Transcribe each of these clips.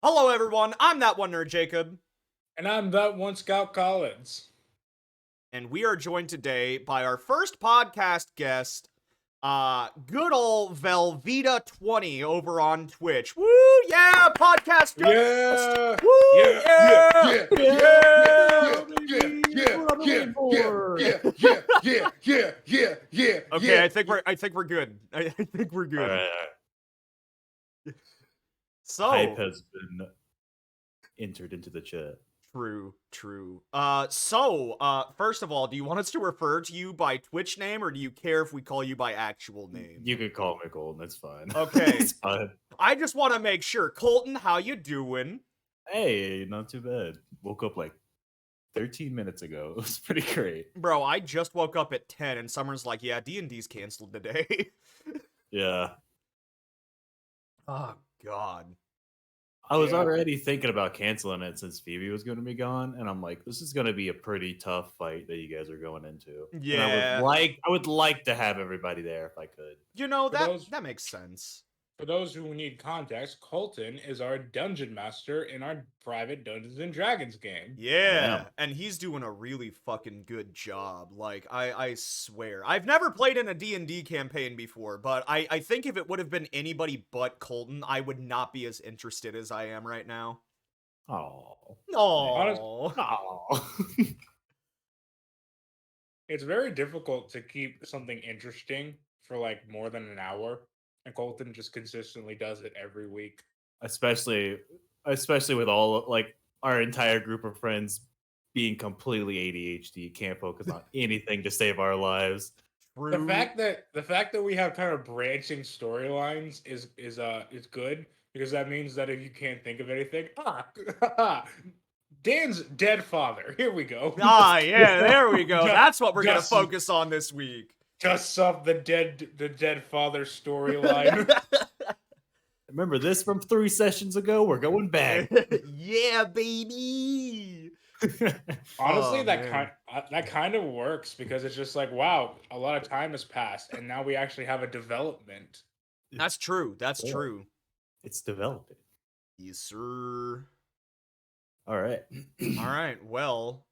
Hello, everyone. I'm that one nerd, Jacob, And I'm that one Scout Collins. and we are joined today by our first podcast guest, good old Velveeta20 over on Twitch. Woo, yeah, podcast guest. Yeah, Woo, yeah, Okay, I think we're good. I think we're good. All right. So Hype has been entered into the chat. True. First of all, do you want us to refer to you by Twitch name, or do you care if we call you by actual name? You could call me Golden, it's fine. Okay. It's fine. I just want to make sure. Colton, how you doing? Hey, not too bad. Woke up like 13 minutes ago. It was pretty great. Bro, I just woke up at 10 and Summer's like, yeah, D&D's canceled today. Yeah. Oh, God. I was already thinking about canceling it since Phoebe was going to be gone, and I'm like, this is going to be a pretty tough fight that you guys are going into. Yeah. And I would like to have everybody there if I could. You know, that makes sense. For those who need context, Colton is our dungeon master in our private Dungeons and Dragons game. Yeah, and he's doing a really fucking good job. Like, I swear. I've never played in a D&D campaign before, but I think if it would have been anybody but Colton, I would not be as interested as I am right now. Oh. Oh. It's very difficult to keep something interesting for like more than an hour, and Colton just consistently does it every week. Especially with all like our entire group of friends being completely ADHD, can't focus on anything to save our lives. The fact that we have kind of branching storylines is good, because that means that if you can't think of anything, Dan's dead father. Here we go. Yeah, there we go. That's what we're gonna focus on this week. Just up the dead father storyline. Remember this from 3 sessions ago? We're going back. Yeah, baby. Honestly, that kind of works, because it's just like, wow, a lot of time has passed, and now we actually have a development. That's true. That's true. It's developing. Yes, sir. All right. All right. Well,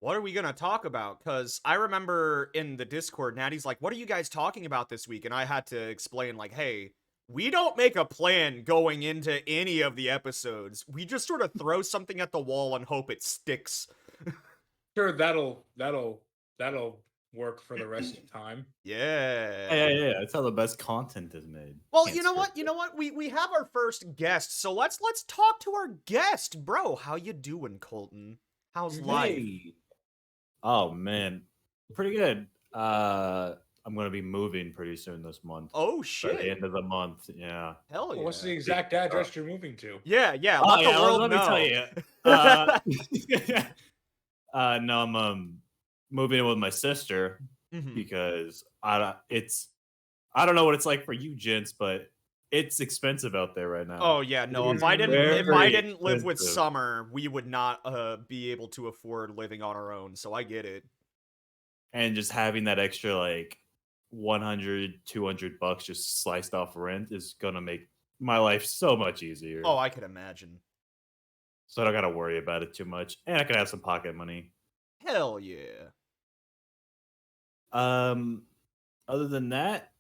what are we gonna talk about? Because I remember in the Discord, Natty's like, what are you guys talking about this week? And I had to explain, like, hey, we don't make a plan going into any of the episodes. We just sort of throw something at the wall and hope it sticks. Sure, that'll work for the rest of the time. Yeah. Yeah. That's how the best content is made. Well, you know what? We have our first guest, so let's talk to our guest. Bro, how you doing, Colton? How's life? Oh man, pretty good. I'm gonna be moving pretty soon this month. Oh shit! By the end of the month, yeah. Hell yeah! What's the exact address you're moving to? Yeah. Let me tell you. No, I'm moving in with my sister because I don't know what it's like for you gents, but it's expensive out there right now. Oh yeah, no. If I didn't live with Summer, we would not be able to afford living on our own. So I get it. And just having that extra like $100-200 just sliced off rent is gonna make my life so much easier. Oh, I can imagine. So I don't gotta worry about it too much, and I can have some pocket money. Hell yeah. Other than that,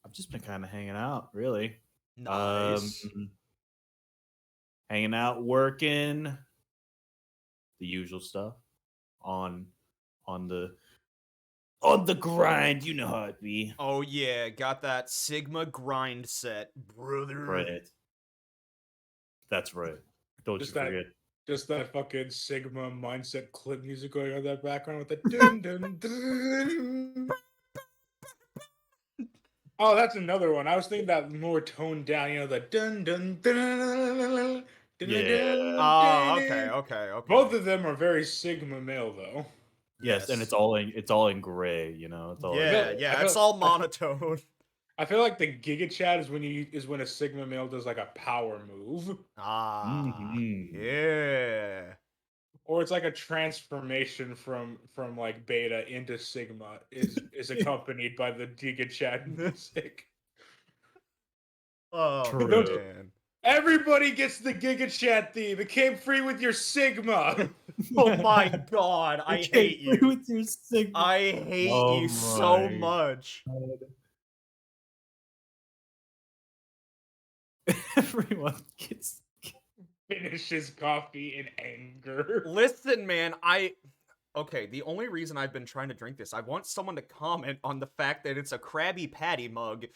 I've just been kind of hanging out, really. Nice. Hanging out, working, the usual stuff on the grind. You know how it be. Oh yeah, got that Sigma grind set, brother. Right. That's right. Don't you forget. Just that fucking Sigma mindset clip music going on that background with the dun dun dun. Oh, that's another one. I was thinking that more toned down, the dun dun dun. Yeah. Oh, okay. Both of them are very Sigma male, though. Yes, and it's all in gray, It's all it's all monotone. I feel like the Giga Chat is when a Sigma male does like a power move. Yeah. Or it's like a transformation from like Beta into Sigma is accompanied by the Giga Chat music. Oh man. Everybody gets the Giga Chat theme. It came free with your Sigma. Oh my god, I hate you. With your Sigma. I hate you so much. God. Everyone gets Finishes coffee in anger. Listen, man, okay, the only reason I've been trying to drink this, I want someone to comment on the fact that it's a Krabby Patty mug.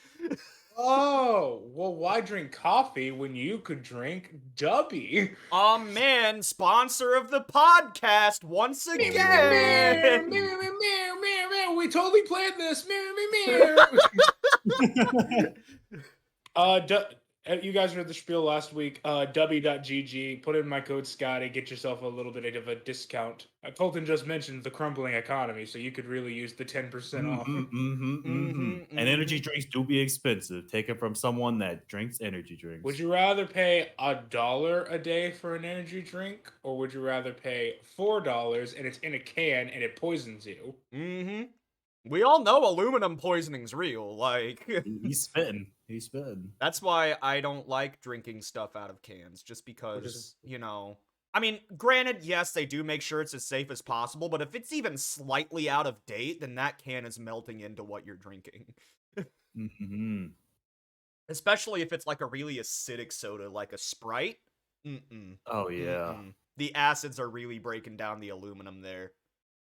Oh, well, why drink coffee when you could drink Dubby? Man, sponsor of the podcast once again. We totally planned this. You guys heard the spiel last week. W.GG. Put in my code Scotty. Get yourself a little bit of a discount. Colton just mentioned the crumbling economy, so you could really use the 10% off. And energy drinks do be expensive. Take it from someone that drinks energy drinks. Would you rather pay $1 a day for an energy drink, or would you rather pay $4 and it's in a can and it poisons you? We all know aluminum poisoning's real. Like, he's spitting. He's spitting. That's why I don't like drinking stuff out of cans, just because, you know. I mean, granted, yes, they do make sure it's as safe as possible, but if it's even slightly out of date, then that can is melting into what you're drinking. Especially if it's like a really acidic soda, like a Sprite. Oh, yeah. The acids are really breaking down the aluminum there.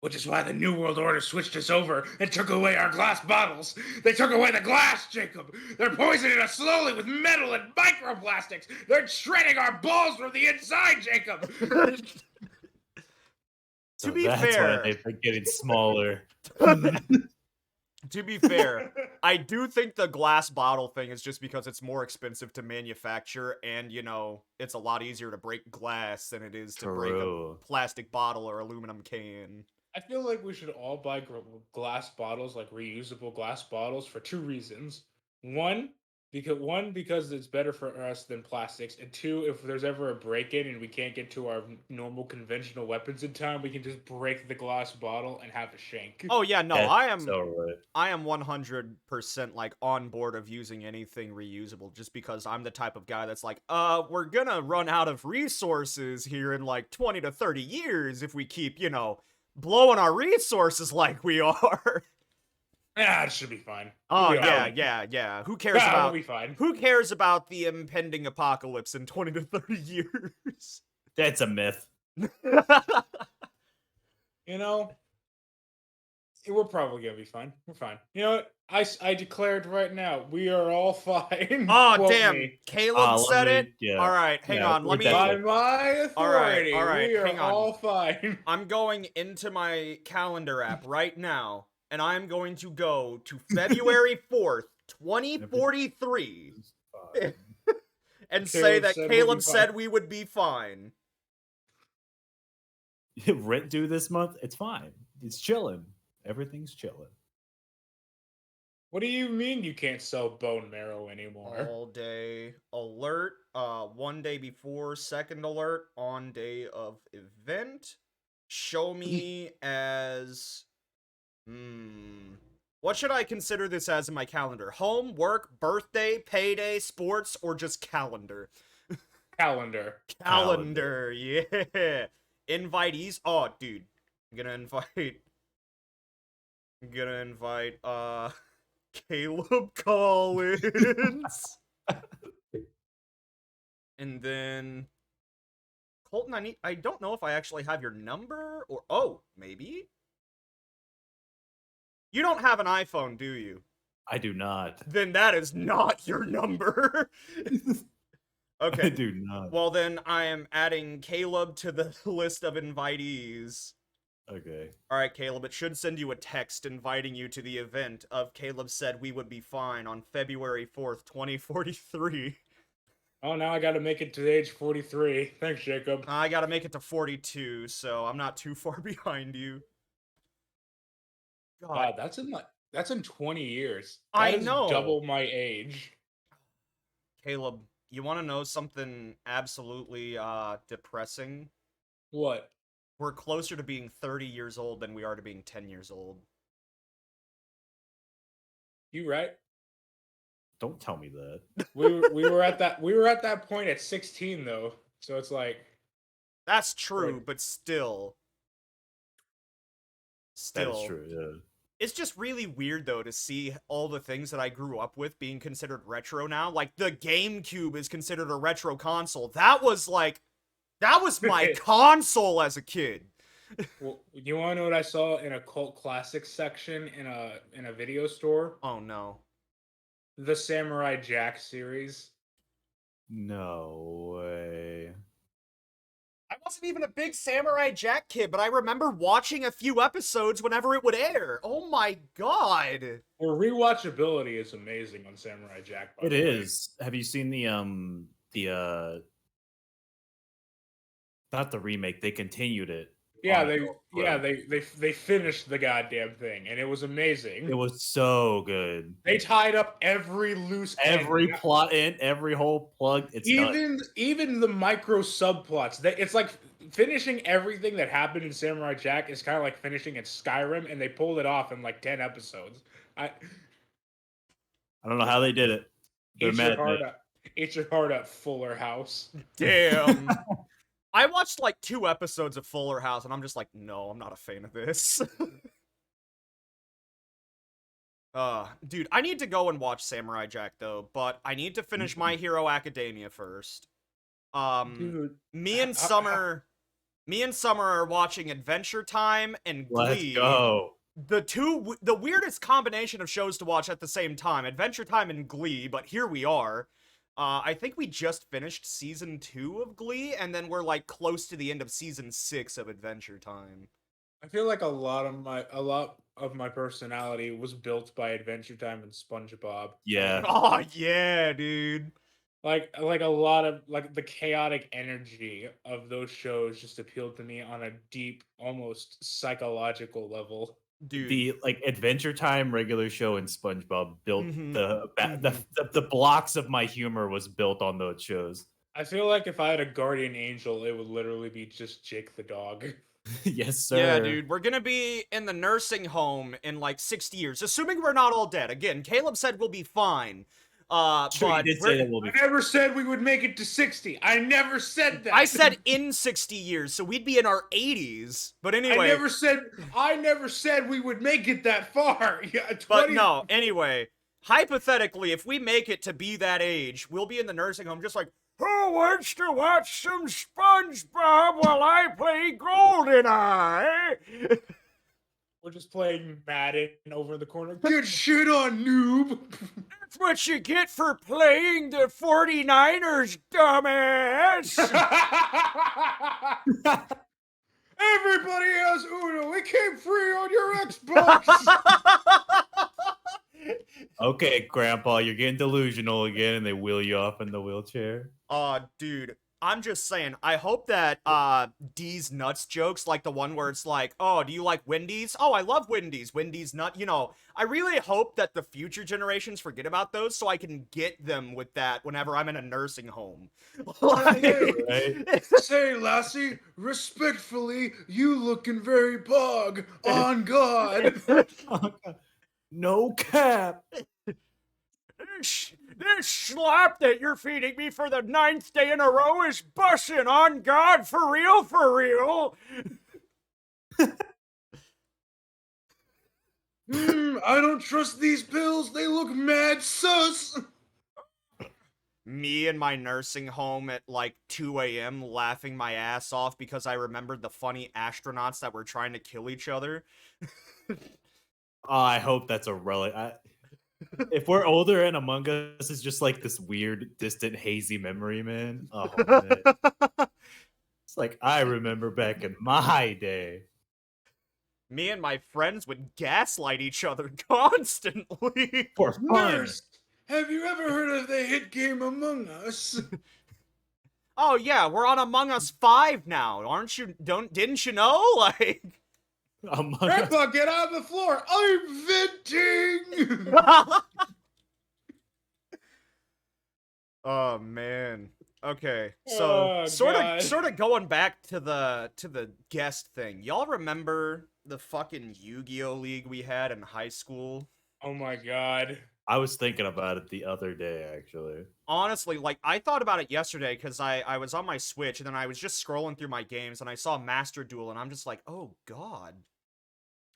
Which is why the New World Order switched us over and took away our glass bottles. They took away the glass, Jacob. They're poisoning us slowly with metal and microplastics. They're shredding our balls from the inside, Jacob. To be fair, why they're getting smaller. To be fair, I do think the glass bottle thing is just because it's more expensive to manufacture, and, you know, it's a lot easier to break glass than it is to break a plastic bottle or aluminum can. I feel like we should all buy glass bottles, like reusable glass bottles, for two reasons. One, because it's better for us than plastics, and two, if there's ever a break-in and we can't get to our normal conventional weapons in time, we can just break the glass bottle and have a shank. Oh yeah, no, I am 100% like on board of using anything reusable, just because I'm the type of guy that's like, we're gonna run out of resources here in like 20 to 30 years if we keep, you know, blowing our resources like we are. Yeah, it should be fine. Oh, yeah. Who cares about... Be fine. Who cares about the impending apocalypse in 20 to 30 years? That's a myth. You know, we're probably gonna be fine. We're fine. You know what? I declared right now, we are all fine. Oh, damn. Caleb said it? Yeah. All right, hang on. Let me... By my authority, all right, we are hang on. all fine. I'm going into my calendar app right now, and I'm going to go to February 4th, 2043, and say that Caleb said we would be fine. Rent due this month? It's fine. It's chilling. Everything's chilling. What do you mean you can't sell bone marrow anymore? All day alert, 1 day before second alert, on day of event. Show me as... What should I consider this as in my calendar? Home, work, birthday, payday, sports, or just calendar? Calendar. Calendar, yeah. Invitees. Oh, dude. I'm gonna invite, Caleb Collins. And then... Colton, I don't know if I actually have your number, or... Oh, maybe? You don't have an iPhone, do you? I do not. Then that is not your number. Okay. I do not. Well, then I am adding Caleb to the list of invitees. Okay. All right, Caleb, it should send you a text inviting you to the event of Caleb said we would be fine on February 4th, 2043. Oh, now I gotta make it to age 43. Thanks, Jacob. I gotta make it to 42, so I'm not too far behind you. God. Wow, that's in 20 years. I That is know. double my age. Caleb, you want to know something absolutely depressing? What? We're closer to being 30 years old than we are to being 10 years old. You right? Don't tell me that. We were at that point at 16 though, so it's like That's true, but still. That is true, yeah. It's just really weird, though, to see all the things that I grew up with being considered retro now. Like, the GameCube is considered a retro console. That was my console as a kid. Well, you want to know what I saw in a cult classics section in a video store? Oh, no. The Samurai Jack series. No way. I wasn't even a big Samurai Jack kid, but I remember watching a few episodes whenever it would air. Oh my god. Well, rewatchability is amazing on Samurai Jack. It is. Have you seen the not the remake? They continued it. Yeah, they finished the goddamn thing, and it was amazing. It was so good. They tied up every loose every plot in, every whole plug. It's even the micro subplots. It's like finishing everything that happened in Samurai Jack is kind of like finishing in Skyrim, and they pulled it off in like 10 episodes. I don't know how they did it. Eat your heart out, Fuller House. Damn. I watched like 2 episodes of Fuller House, and I'm just like, no, I'm not a fan of this. Dude, I need to go and watch Samurai Jack, though, but I need to finish My Hero Academia first. Dude, me and Summer are watching Adventure Time and Glee. Let's go. The weirdest combination of shows to watch at the same time. Adventure Time and Glee, but here we are. I think we just finished season 2 of Glee, and then we're like close to the end of season 6 of Adventure Time. I feel like a lot of my personality was built by Adventure Time and SpongeBob. Yeah. Oh yeah, dude. Like a lot of the chaotic energy of those shows just appealed to me on a deep, almost psychological level. Dude. The Adventure Time regular show and SpongeBob built the blocks of my humor was built on those shows. I feel like if I had a guardian angel, it would literally be just Jake the dog. Yes, sir. Yeah, dude, we're gonna be in the nursing home in like 60 years, assuming we're not all dead. Again, Caleb said we'll be fine. Sure, but I never said we would make it to 60. I never said that. I said in 60 years, so we'd be in our 80s. But anyway, I never said we would make it that far. Yeah, 20... But no, anyway, hypothetically, if we make it to be that age, we'll be in the nursing home just like, who wants to watch some SpongeBob while I play GoldenEye? We're just playing Madden over in the corner. Get shit on, noob! That's what you get for playing the 49ers, dumbass! Everybody has Uno! It came free on your Xbox! Okay, Grandpa, you're getting delusional again, and they wheel you off in the wheelchair. Dude, I'm just saying, I hope that, D's nuts jokes, like the one where it's like, oh, do you like Wendy's? Oh, I love Wendy's. Wendy's nut, you know, I really hope that the future generations forget about those so I can get them with that whenever I'm in a nursing home. Right? Say, lassie, respectfully, you looking very pog, on God. No cap. This slap that you're feeding me for the 9th day in a row is bussin' on God, for real, for real. I don't trust these pills. They look mad sus. Me in my nursing home at like 2 a.m. laughing my ass off because I remembered the funny astronauts that were trying to kill each other. I hope that's a relic. If we're older and Among Us is just like this weird, distant, hazy memory, man. Oh, man. It's like, I remember back in my day. Me and my friends would gaslight each other constantly. For fun. Nurse, have you ever heard of the hit game Among Us? Oh yeah, we're on Among Us 5 now. Aren't you? Didn't you know? Like, Grandpa, get on the floor. I'm venting. Oh man. Okay. So sort of going back to the guest thing. Y'all remember the fucking Yu-Gi-Oh league we had in high school? Oh my god. I was thinking about it the other day, actually. Honestly, like, I thought about it yesterday because I was on my Switch and then I was just scrolling through my games and I saw Master Duel and I'm just like, oh god.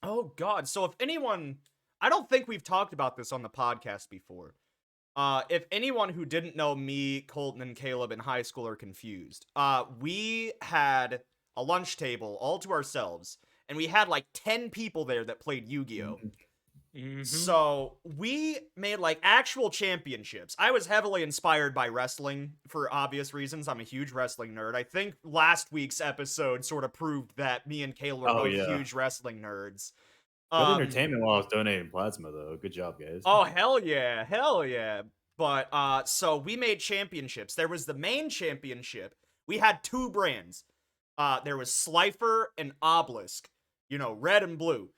Oh god. So if anyone, I don't think we've talked about this on the podcast before. If anyone who didn't know me, Colton, and Caleb in high school are confused, we had a lunch table all to ourselves, and we had like 10 people there that played Yu-Gi-Oh! So we made like actual championships. I was heavily inspired by wrestling for obvious reasons. I'm a huge wrestling nerd. I think last week's episode sort of proved that me and Caleb were both huge wrestling nerds. Good entertainment while I was donating plasma, though. Good job, guys. Oh, hell yeah. Hell yeah. But, so we made championships. There was the main championship. We had 2 brands. There was Slifer and Obelisk. You know, red and blue.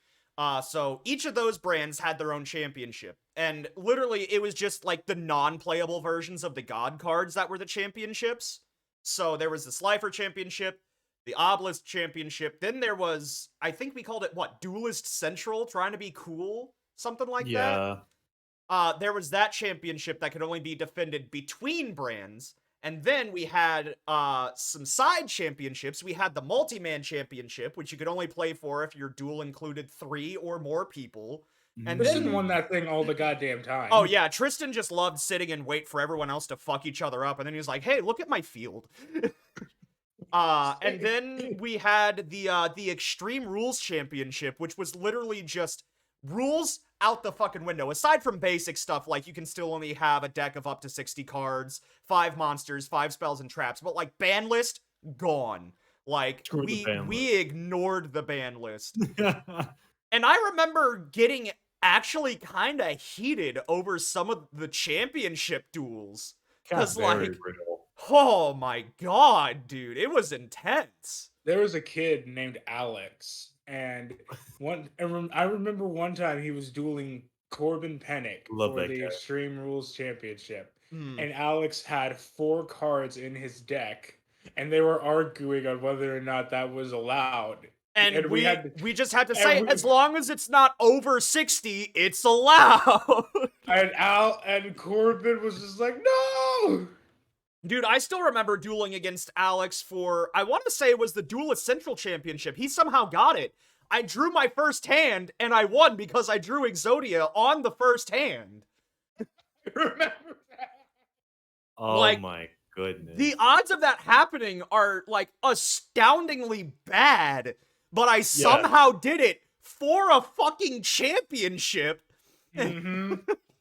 So each of those brands had their own championship. And literally, it was just, like, the non-playable versions of the God cards that were the championships. So there was the Slifer championship, the Obelisk championship. Then there was, I think we called it, what, Duelist Central, trying to be cool? Something like that? There was that championship that could only be defended between brands. And then we had some side championships. We had the multi-man championship, which you could only play for if your duel included 3 or more people. And Tristan won that thing all the goddamn time. Oh yeah, Tristan just loved sitting and wait for everyone else to fuck each other up, and then he was like, "Hey, look at my field." And then we had the Extreme Rules Championship, which was literally just rules out the fucking window. Aside from basic stuff, like you can still only have a deck of up to 60 cards, 5 monsters, 5 spells and traps, but like ban list, gone. Like, we ignored the ban list. And I remember getting actually kind of heated over some of the championship duels. Because, like, oh my god, dude, it was intense. There was a kid named Alex, and I remember one time he was dueling Corbin Pennick for the Extreme Rules Championship, and Alex had 4 cards in his deck, and they were arguing on whether or not that was allowed. And we just had to say, as long as it's not over 60, it's allowed. And Corbin was just like, no! Dude, I still remember dueling against Alex for, I want to say it was the Duelist Central Championship. He somehow got it. I drew my first hand, and I won because I drew Exodia on the first hand. I remember that. Oh like, my goodness. The odds of that happening are, like, astoundingly bad, but I somehow did it for a fucking championship. But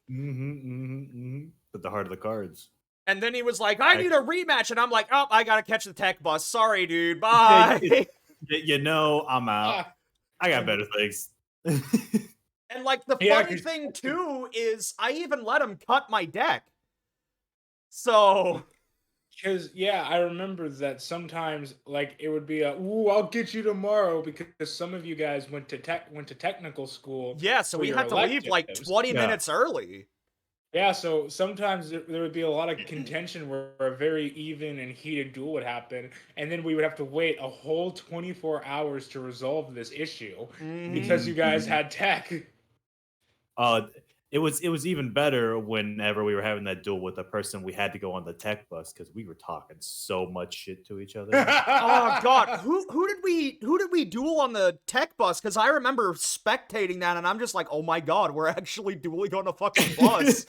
the heart of the cards. And then he was like, I need a rematch. And I'm like, oh, I gotta catch the tech bus. Sorry, dude. Bye. You know, I'm out. I got better things. And, like, the funny thing, too, is I even let him cut my deck. So... Because, yeah, I remember that sometimes, like, it would be ooh, I'll get you tomorrow, because some of you guys went to technical school. Yeah, so we had to leave, like, 20 minutes early. Yeah, so sometimes there would be a lot of contention where a very even and heated duel would happen, and then we would have to wait a whole 24 hours to resolve this issue because you guys had tech. It was even better whenever we were having that duel with a person we had to go on the tech bus because we were talking so much shit to each other. Oh god, who did we duel on the tech bus? Because I remember spectating that, and I'm just like, oh my god, we're actually dueling on a fucking bus.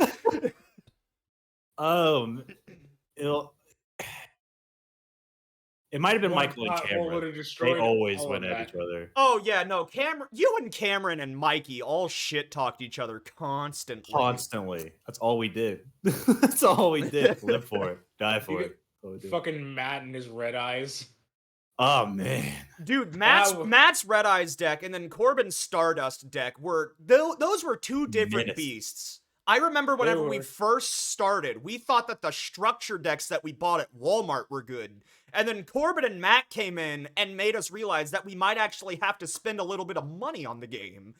It might have been Michael and Cameron. They always went at each other. Oh, yeah, no. You and Cameron and Mikey all shit-talked each other constantly. Constantly. That's all we did. That's all we did. Live for it. Die for it. Fucking Matt and his red eyes. Oh, man. Dude, Matt's Red Eyes deck and then Corbin's Stardust deck those were 2 different beasts. I remember whenever we first started, we thought that the structure decks that we bought at Walmart were good. And then Corbin and Matt came in and made us realize that we might actually have to spend a little bit of money on the game.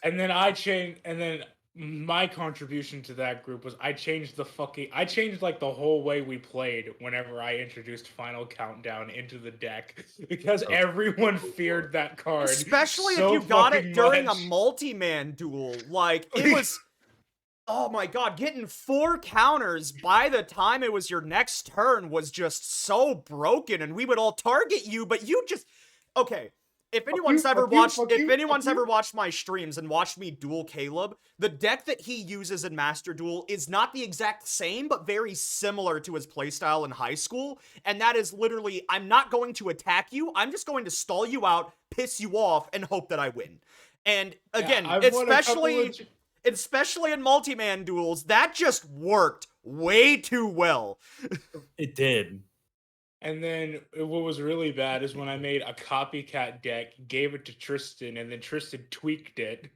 And then my contribution to that group was I changed like the whole way we played whenever I introduced Final Countdown into the deck because everyone feared that card. Especially if you got it during a multi-man duel. Like, it was... oh my god, getting 4 counters by the time it was your next turn was just so broken, and we would all target you, but you just... Okay, if anyone's ever watched my streams and watched me duel Caleb, the deck that he uses in Master Duel is not the exact same, but very similar to his playstyle in high school, and that is literally, I'm not going to attack you, I'm just going to stall you out, piss you off, and hope that I win. And again, especially in multi-man duels, that just worked way too well. It did. And then what was really bad is when I made a copycat deck, gave it to Tristan, and then Tristan tweaked it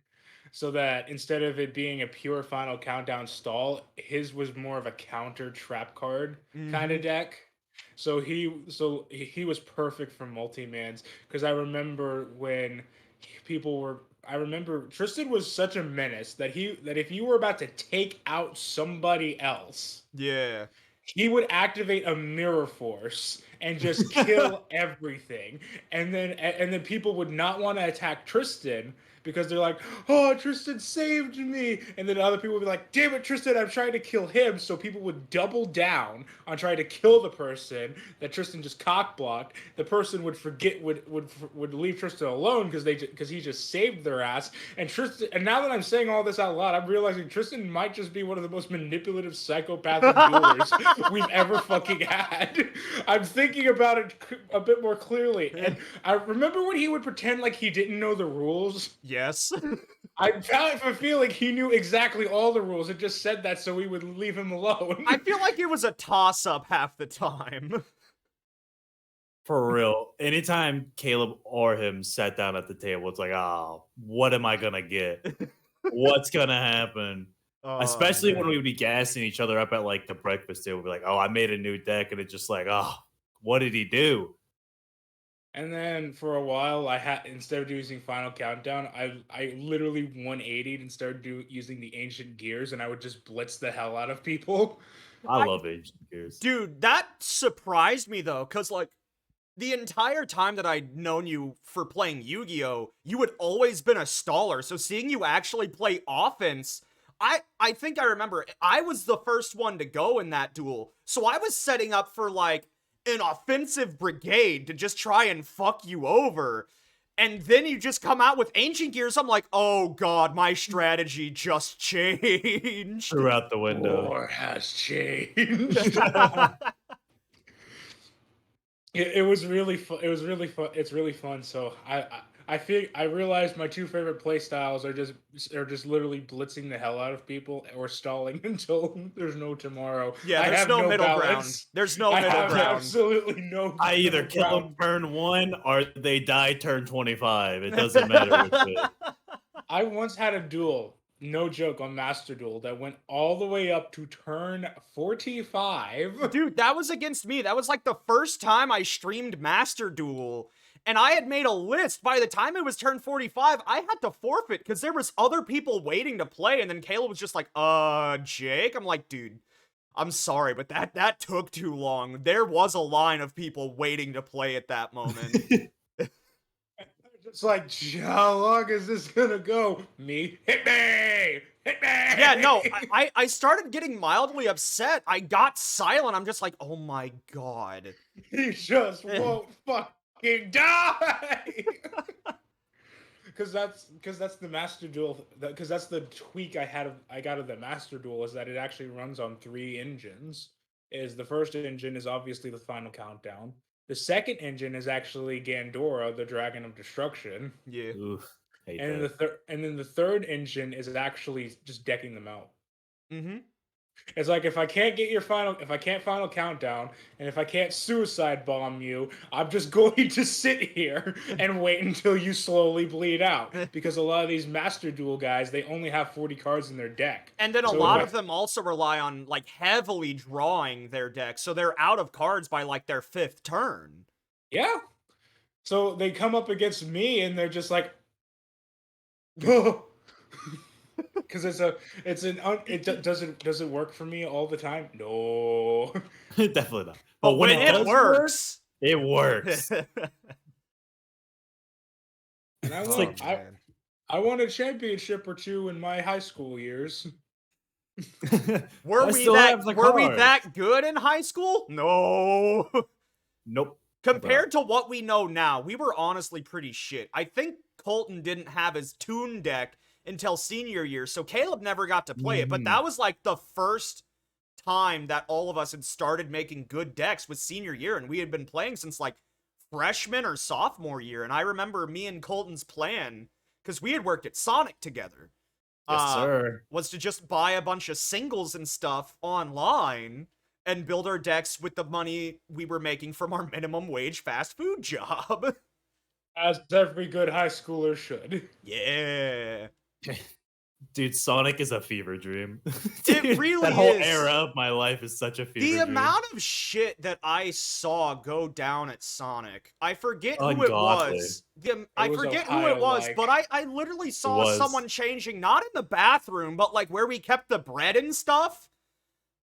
so that instead of it being a pure final countdown stall, his was more of a counter trap card kind of deck. So he was perfect for multi-mans, because I remember when Tristan was such a menace that if you were about to take out somebody else, yeah, he would activate a mirror force and just kill everything. And then people would not want to attack Tristan because they're like, oh, Tristan saved me. And then other people would be like, damn it, Tristan, I'm trying to kill him. So people would double down on trying to kill the person that Tristan just cock blocked. The person would leave Tristan alone because he just saved their ass. And now that I'm saying all this out loud, I'm realizing Tristan might just be one of the most manipulative psychopathic duelers we've ever fucking had. I'm thinking about it a bit more clearly. And I remember when he would pretend like he didn't know the rules. Yes. I have a feeling he knew exactly all the rules. It just said that so we would leave him alone. I feel like it was a toss-up half the time. For real. Anytime Caleb or him sat down at the table, it's like, oh, what am I gonna get? What's gonna happen? Especially when we would be gassing each other up at like the breakfast table. We'd be like, oh, I made a new deck, and it's just like, oh, what did he do? And then for a while, instead of using Final Countdown, I literally 180'd and started using the Ancient Gears, and I would just blitz the hell out of people. I love Ancient Gears. Dude, that surprised me, though, because, like, the entire time that I'd known you for playing Yu-Gi-Oh!, you had always been a staller, so seeing you actually play offense... I think I remember, I was the first one to go in that duel, so I was setting up for, like, an offensive brigade to just try and fuck you over. And then you just come out with Ancient Gears. I'm like, oh god, my strategy just changed. Throughout the window. War has changed. It was really fun. It was really fun. It's really fun. So I realized my two favorite play styles are just literally blitzing the hell out of people or stalling until there's no tomorrow. Yeah, there's no middle ground. There's no middle ground. Absolutely no. I either kill them turn 1 or they die turn 25. It doesn't matter which way. I once had a duel, no joke, on Master Duel that went all the way up to turn 45. Dude, that was against me. That was like the first time I streamed Master Duel. And I had made a list. By the time it was turn 45, I had to forfeit because there was other people waiting to play. And then Caleb was just like, Jake? I'm like, dude, I'm sorry, but that took too long. There was a line of people waiting to play at that moment. It's like, how long is this gonna go? Me? Hit me! Hit me! Yeah, no, I started getting mildly upset. I got silent. I'm just like, oh my god. He just won't fucking die! Because that's the Master Duel. Because that's the tweak I got of the Master Duel, is that it actually runs on 3 engines. The first engine is obviously the Final Countdown. The second engine is actually Gandora, the Dragon of Destruction. Yeah. Oof, and then the third engine is actually just decking them out. Mm-hmm. It's like, if I can't final countdown, and if I can't suicide bomb you, I'm just going to sit here and wait until you slowly bleed out. Because a lot of these Master Duel guys, they only have 40 cards in their deck. And then a lot of them also rely on, like, heavily drawing their deck, so they're out of cards by, like, their 5th turn. Yeah. So they come up against me, and they're just like, because does it work for me all the time? No. Definitely not. But when it works, it works. And I won a championship or 2 in my high school years. Were I we still have the were we cards. that good in high school? No. Nope. Compared to what we know now, we were honestly pretty shit. I think Colton didn't have his Toon deck until senior year, so Caleb never got to play it, but that was like the first time that all of us had started making good decks with senior year, and we had been playing since like freshman or sophomore year. And I remember me and Colton's plan, because we had worked at Sonic together, Yes, sir. was to just buy a bunch of singles and stuff online and build our decks with the money we were making from our minimum wage fast food job. As every good high schooler should. Yeah. Dude, Sonic is a fever dream. It Dude, really that whole is. era of my life is such a fever The dream. amount of shit that I saw go down at Sonic, I forget who it Ungodly. was. I was forget who it was, Ohio-like. but I literally saw was. someone changing, not in the bathroom, but like where we kept the bread and stuff.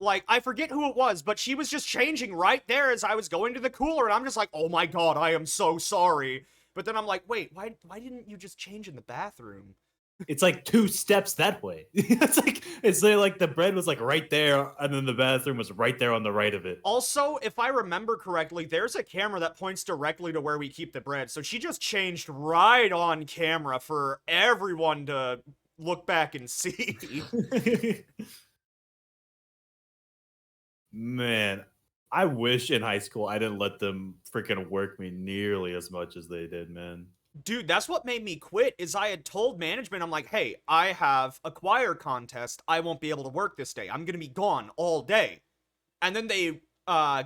Like, I forget who it was, but she was just changing right there as I was going to the cooler, and I'm just like, oh my god, I am so sorry. But then I'm like, wait, why didn't you just change in the bathroom? It's like 2 steps that way. it's like the bread was like right there, and then the bathroom was right there on the right of it. Also, if I remember correctly, there's a camera that points directly to where we keep the bread, so she just changed right on camera for everyone to look back and see. Man, I wish in high school I didn't let them freaking work me nearly as much as they did, man. Dude, that's what made me quit, is I had told management, I'm like, hey, I have a choir contest. I won't be able to work this day. I'm going to be gone all day. And then they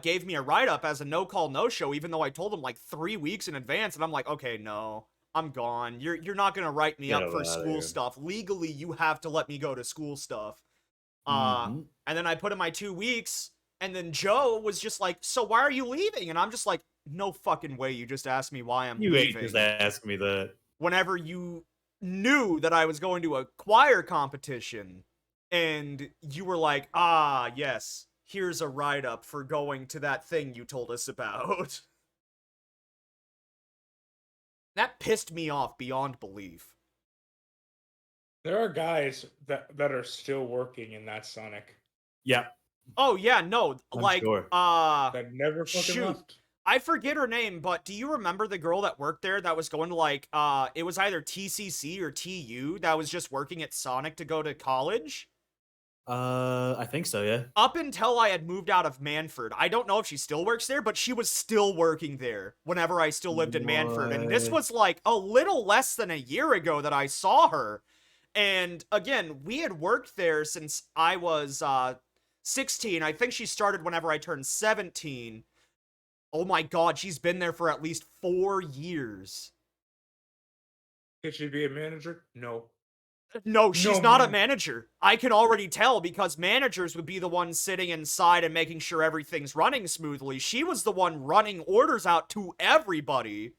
gave me a write-up as a no-call, no-show, even though I told them like 3 weeks in advance. And I'm like, okay, no, I'm gone. You're not going to write me Get up for outta school here. stuff. Legally, you have to let me go to school stuff. Mhm. And then I put in my 2 weeks, and then Joe was just like, so why are you leaving? And I'm just like, no fucking way you just asked me why I'm You ain't leaving. just ask me that. Whenever you knew that I was going to a choir competition, and you were like, ah, yes, here's a write-up for going to that thing you told us about. That pissed me off beyond belief. There are guys that are still working in that Sonic Yeah, Oh, yeah, no, I'm like, sure. that never fucking shoot. left. I forget her name, but do you remember the girl that worked there that was going to like, it was either TCC or TU that was just working at Sonic to go to college? I think so, yeah. Up until I had moved out of Manford. I don't know if she still works there, but she was still working there whenever I still lived in Manford. And this What? was like a little less than a year ago that I saw her. And again, we had worked there since I was 16. I think she started whenever I turned 17. Oh my god, she's been there for at least 4 years. Could she be a manager? No. No, she's No, not a man. manager. I can already tell because managers would be the ones sitting inside and making sure everything's running smoothly. She was the one running orders out to everybody.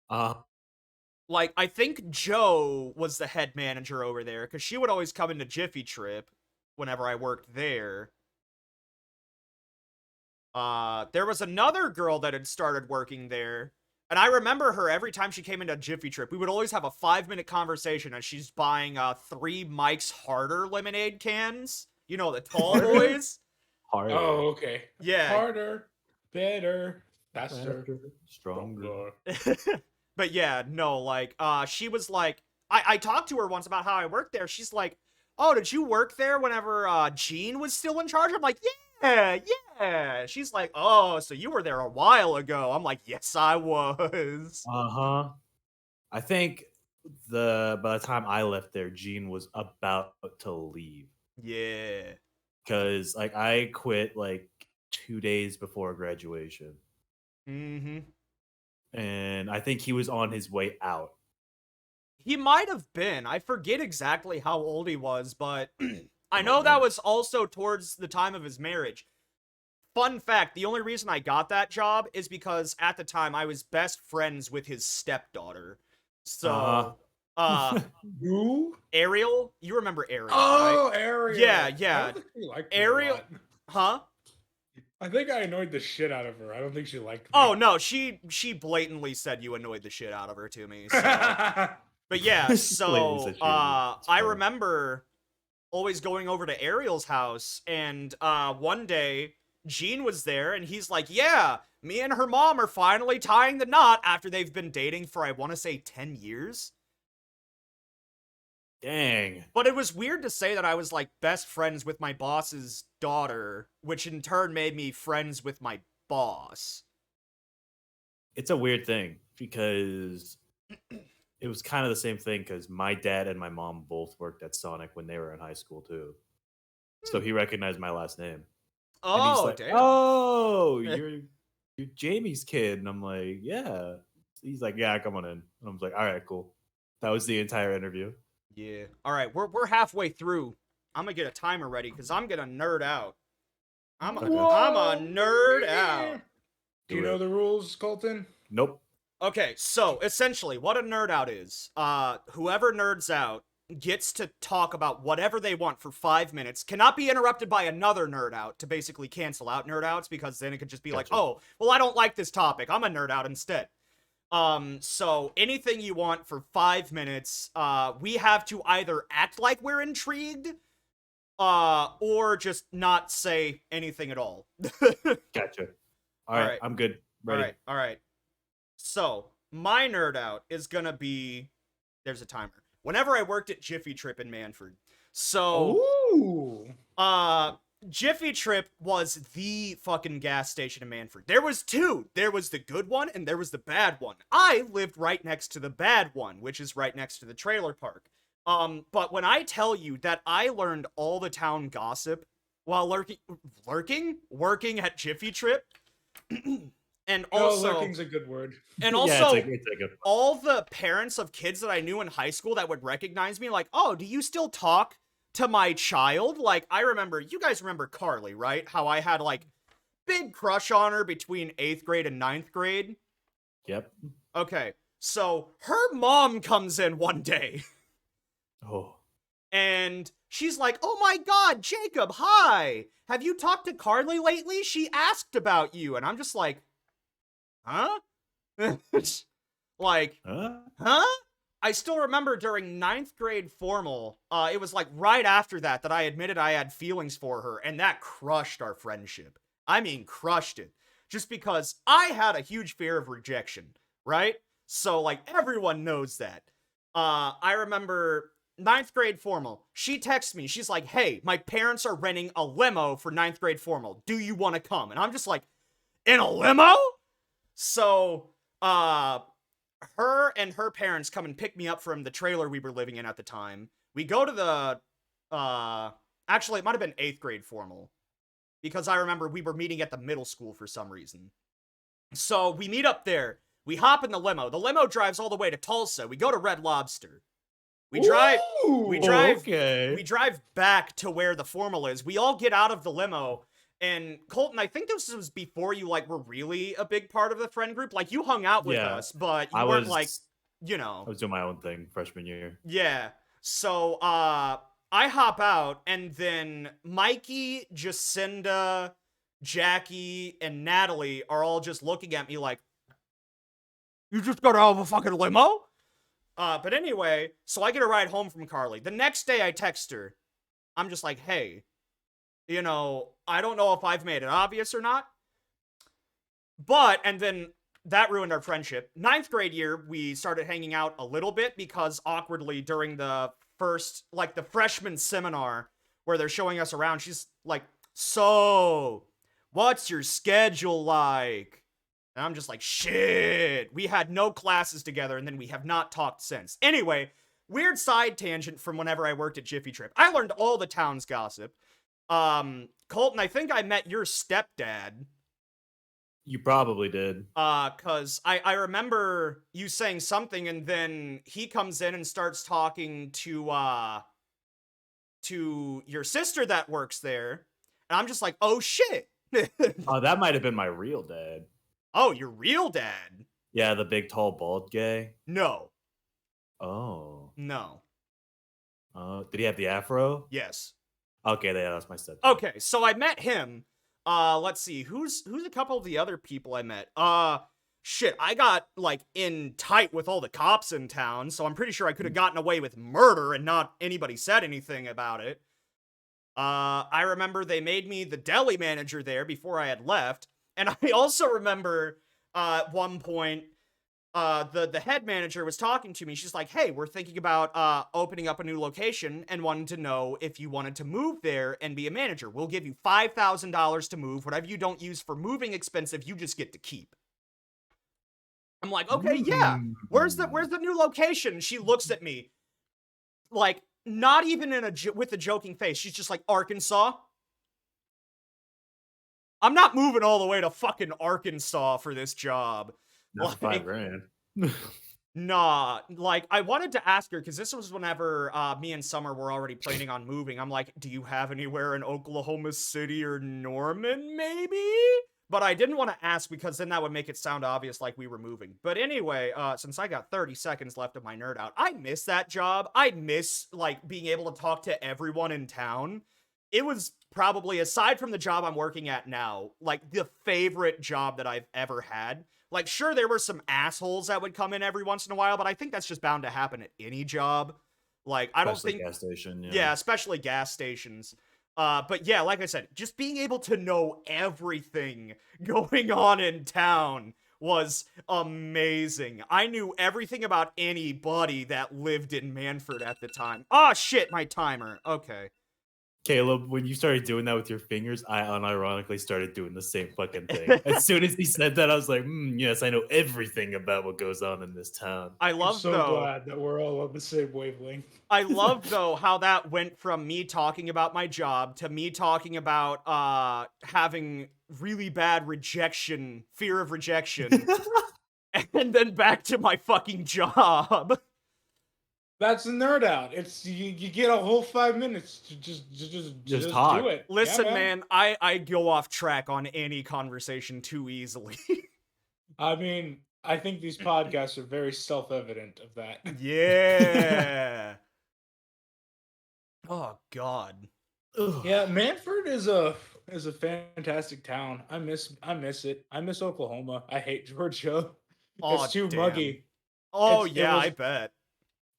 Like, I think Joe was the head manager over there because she would always come into Jiffy Trip whenever I worked there. There was another girl that had started working there, and I remember her every time she came into Jiffy Trip. We would always have a 5-minute conversation as she's buying 3 Mike's Harder lemonade cans. You know, the tall boys. Harder. Oh, okay. Yeah. Harder, better, faster, Stronger. But yeah, no, like, she was like, I talked to her once about how I worked there. She's like, oh, did you work there whenever Gene was still in charge? I'm like, yeah. She's like, oh, so you were there a while ago. I'm like, yes, I was. Uh-huh. I think by the time I left there, Gene was about to leave. Yeah. Because like I quit like 2 days before graduation. Mm-hmm. And I think he was on his way out. He might have been. I forget exactly how old he was, but I know that was also towards the time of his marriage. Fun fact, the only reason I got that job is because at the time I was best friends with his stepdaughter. So, Who? Ariel? You remember Ariel, Oh, right? Ariel. Yeah, I yeah. don't think she liked me a Ariel, lot. huh? I think I annoyed the shit out of her. I don't think she liked me. Oh, no, she blatantly said you annoyed the shit out of her to me, so. But yeah, Blatantly so, said she was- I remember always going over to Ariel's house, and one day Gene was there, and he's like, yeah, me and her mom are finally tying the knot after they've been dating for, I want to say, 10 years. Dang. But it was weird to say that I was, like, best friends with my boss's daughter, which in turn made me friends with my boss. It's a weird thing, because it was kind of the same thing, because my dad and my mom both worked at Sonic when they were in high school, too. So he recognized my last name. And he's Oh, like, damn. oh, you're Jamie's kid. And I'm like, yeah. He's like, yeah, come on in. And I was like, all right, cool. That was the entire interview. Yeah. All right, we're halfway through. I'm gonna get a timer ready because I'm gonna nerd out. I'm a nerd out. Do you know the rules, Colton? Nope. Okay, so essentially, what a nerd out is, whoever nerds out gets to talk about whatever they want for 5 minutes, cannot be interrupted by another nerd out to basically cancel out nerd outs, because then it could just be like, oh, well, I don't like this topic, I'm a nerd out instead. So anything you want for 5 minutes, we have to either act like we're intrigued, or just not say anything at all. Gotcha. All right, I'm good. Ready. All right. So, my nerd out is gonna be... There's a timer. Whenever I worked at Jiffy Trip in Manford. So, Jiffy Trip was the fucking gas station in Manford. There was two. There was the good one, and there was the bad one. I lived right next to the bad one, which is right next to the trailer park. But when I tell you that I learned all the town gossip while working at Jiffy Trip, and also, lurking's a good word. And also, it's a good all the parents of kids that I knew in high school that would recognize me, like, oh, do you still talk to my child? Like, I remember, you guys remember Carly, right? How I had, like, big crush on her between 8th grade and 9th grade? Yep. Okay, so her mom comes in one day. Oh. And she's like, oh my god, Jacob, hi! Have you talked to Carly lately? She asked about you. And I'm just like, huh? Like, huh? I still remember during 9th grade formal, it was like right after that I admitted I had feelings for her, and that crushed our friendship. I mean, crushed it. Just because I had a huge fear of rejection, right? So, like, everyone knows that. I remember 9th grade formal. She texts me. She's like, hey, my parents are renting a limo for 9th grade formal. Do you want to come? And I'm just like, in a limo? So, her and her parents come and pick me up from the trailer we were living in at the time. We go to the, actually, it might have been 8th grade formal, because I remember we were meeting at the middle school for some reason. So, we meet up there. We hop in the limo. The limo drives all the way to Tulsa. We go to Red Lobster. We drive back to where the formal is. We all get out of the limo. And Colton, I think this was before you, like, were really a big part of the friend group. Like, you hung out with us, but you weren't, like, you know. I was doing my own thing freshman year. Yeah. So, I hop out, and then Mikey, Jacinda, Jackie, and Natalie are all just looking at me like, you just got out of a fucking limo? But anyway, so I get a ride home from Carly. The next day I text her. I'm just like, hey, you know, I don't know if I've made it obvious or not. But, and then that ruined our friendship. 9th grade year, we started hanging out a little bit because awkwardly during the first, like, the freshman seminar where they're showing us around, she's like, so, what's your schedule like? And I'm just like, shit, we had no classes together, and then we have not talked since. Anyway, weird side tangent from whenever I worked at Jiffy Trip. I learned all the town's gossip. Colton, I think I met your stepdad. You probably did. Cause I remember you saying something, and then he comes in and starts talking to your sister that works there. And I'm just like, oh shit. Oh, that might have been my real dad. Oh, your real dad? Yeah, the big, tall, bald guy? No. Oh. No. Did he have the afro? Yes. Okay, that's my stepdad. Okay, so I met him. Let's see, who's a couple of the other people I met? Shit, I got, like, in tight with all the cops in town, so I'm pretty sure I could have gotten away with murder and not anybody said anything about it. I remember they made me the deli manager there before I had left. And I also remember at one point, the head manager was talking to me. She's like, "Hey, we're thinking about opening up a new location and wanted to know if you wanted to move there and be a manager. We'll give you $5,000 to move. Whatever you don't use for moving expensive, you just get to keep." I'm like, "Okay, yeah. Where's the new location?" And she looks at me like, not even with a joking face. She's just like, "Arkansas." I'm not moving all the way to fucking Arkansas for this job. Not Like, $5,000. nah, like, I wanted to ask her, because this was whenever me and Summer were already planning on moving. I'm like, "Do you have anywhere in Oklahoma City or Norman, maybe?" But I didn't want to ask, because then that would make it sound obvious like we were moving. But anyway, since I got 30 seconds left of my nerd out, I miss that job. I miss, like, being able to talk to everyone in town. It was probably, aside from the job I'm working at now, like, the favorite job that I've ever had. Like, sure, there were some assholes that would come in every once in a while, but I think that's just bound to happen at any job. Like, I don't Especially think... gas station, Yeah, especially gas stations. But yeah, like I said, just being able to know everything going on in town was amazing. I knew everything about anybody that lived in Manford at the time. Oh, shit, my timer. Okay. Caleb, when you started doing that with your fingers, I unironically started doing the same fucking thing. As soon as he said that, I was like, yes, I know everything about what goes on in this town. I I'm love, so though... glad that we're all on the same wavelength. I love, though, how that went from me talking about my job to me talking about having really bad rejection, fear of rejection, and then back to my fucking job. That's a nerd out. It's you get a whole 5 minutes to just talk. do it. Listen, Yeah, man, I go off track on any conversation too easily. I mean, I think these podcasts are very self-evident of that. Yeah. Oh, God. Yeah, Manford is a fantastic town. I miss it. I miss Oklahoma. I hate Georgia. Oh, It's too damn. muggy. Oh, It yeah, was- I bet.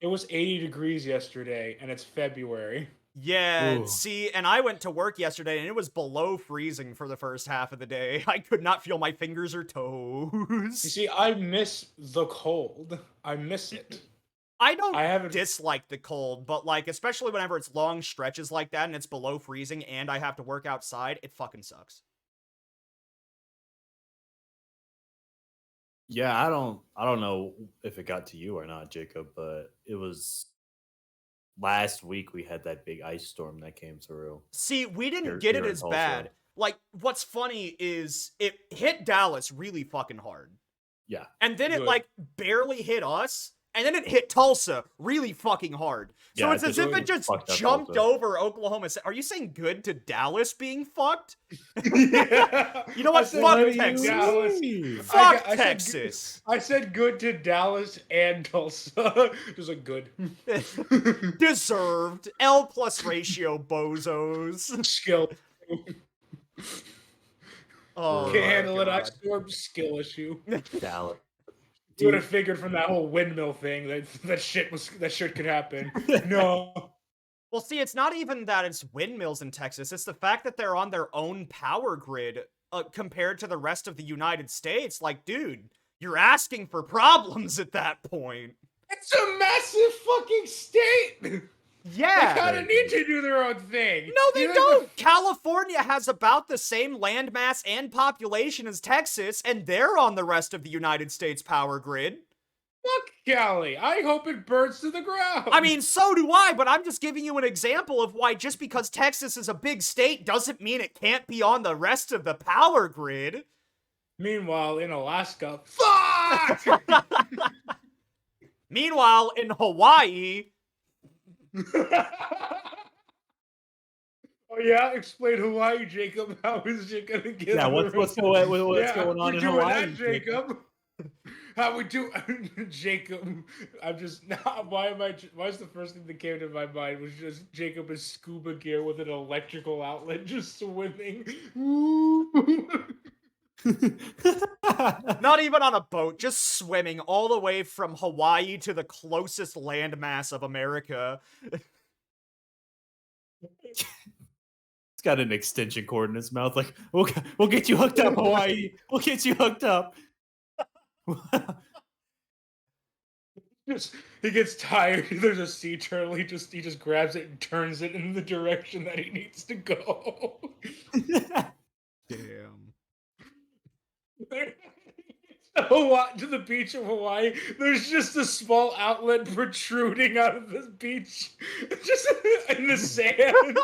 It was 80 degrees yesterday, and it's February. Yeah, Ooh. see, and I went to work yesterday, and it was below freezing for the first half of the day. I could not feel my fingers or toes. You see, I miss the cold. I miss it. I don't I haven't- dislike the cold, but, like, especially whenever it's long stretches like that and it's below freezing and I have to work outside, it fucking sucks. Yeah, I don't know if it got to you or not, Jacob, but it was last week we had that big ice storm that came through. See, we didn't Here- get here it in as Tulsa. bad. Like, what's funny is it hit Dallas really fucking hard. Yeah. And then it, Good. like, barely hit us, and then it hit Tulsa really fucking hard. So Yeah, it's it as if really it just fucked up jumped Tulsa. over Oklahoma. Are you saying good to Dallas being fucked? Yeah. You know what? I said Fuck good to Texas. Dallas. Fuck I said Texas. I said good to Dallas and Tulsa. Just like good. Deserved. L plus ratio, bozos. Skill. Oh, Can't my handle it. I God. absorb skill issue. Dallas. You would have figured from that whole windmill thing that shit could happen. No. Well, see, it's not even that it's windmills in Texas. It's the fact that they're on their own power grid compared to the rest of the United States. Like, dude, you're asking for problems at that point. It's a massive fucking state. Yeah. They kind of need to do their own thing. No, they You know, don't. California has about the same landmass and population as Texas, and they're on the rest of the United States power grid. Fuck Cali. I hope it burns to the ground. I mean, so do I, but I'm just giving you an example of why just because Texas is a big state doesn't mean it can't be on the rest of the power grid. Meanwhile, in Alaska, fuck! Meanwhile, in Hawaii... Oh yeah, explain Hawaii, Jacob. How is it gonna get? Yeah, what's going on we're in doing Hawaii, that, Jacob? How we do, Jacob? I'm just not. Why is the first thing that came to my mind was just Jacob in scuba gear with an electrical outlet, just swimming. Not even on a boat, just swimming all the way from Hawaii to the closest landmass of America. It's got an extension cord in his mouth. Like, we'll get you hooked up, Hawaii. We'll get you hooked up. He gets tired. There's a sea turtle. He just grabs it and turns it in the direction that he needs to go. Damn. To the beach of Hawaii, there's just a small outlet protruding out of the beach, just in the sand,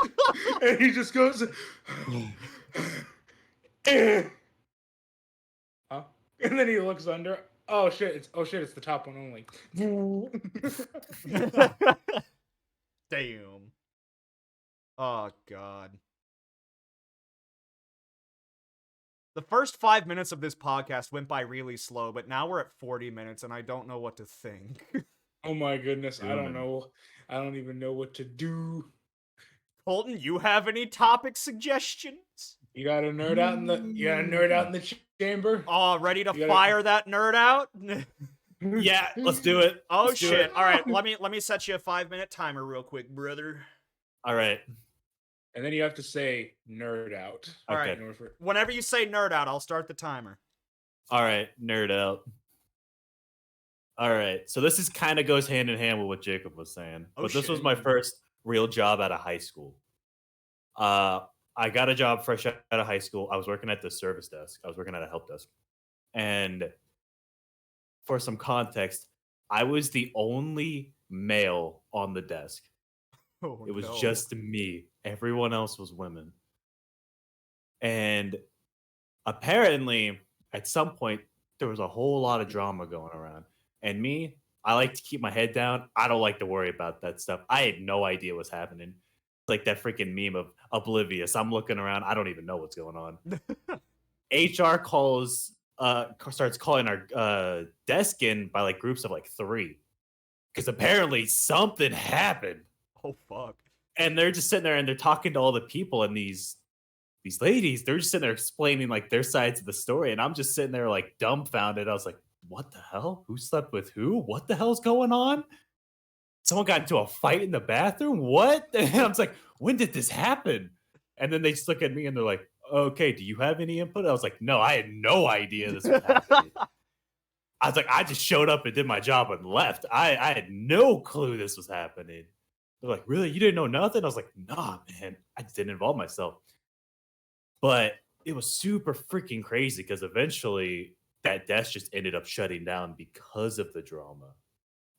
and he just goes, huh? And then he looks under. Oh shit! It's the top one only. Damn. Oh god. The first 5 minutes of this podcast went by really slow, but now we're at 40 minutes and I don't know what to think. Oh my goodness, I don't know. I don't even know what to do. Colton, you have any topic suggestions? You got a nerd out in the chamber? Oh, ready to fire that nerd out? Yeah, let's do it. Oh let's shit. All right, let me set you a 5-minute timer real quick, brother. All right. And then you have to say nerd out. All right. Whenever you say nerd out, I'll start the timer. All right, nerd out. All right. So this is kind of goes hand in hand with what Jacob was saying. But this was my first real job out of high school. I got a job fresh out of high school. I was working at the service desk. I was working at a help desk. And for some context, I was the only male on the desk. Oh, it was just me. Everyone else was women. And apparently, at some point, there was a whole lot of drama going around. And me, I like to keep my head down. I don't like to worry about that stuff. I had no idea what's happening. Like that freaking meme of oblivious. I'm looking around. I don't even know what's going on. HR starts calling our desk in by like groups of like 3. Because apparently something happened. Oh, fuck. And they're just sitting there and they're talking to all the people, and these ladies, they're just sitting there explaining like their sides of the story. And I'm just sitting there like dumbfounded. I was like, what the hell? Who slept with who? What the hell's going on? Someone got into a fight in the bathroom? What? And I was like, when did this happen? And then they just look at me and they're like, okay, do you have any input? I was like, no, I had no idea this was happening. I was like, I just showed up and did my job and left. I had no clue this was happening. They're like, really? You didn't know nothing? I was like, nah, man. I just didn't involve myself. But it was super freaking crazy because eventually that desk just ended up shutting down because of the drama.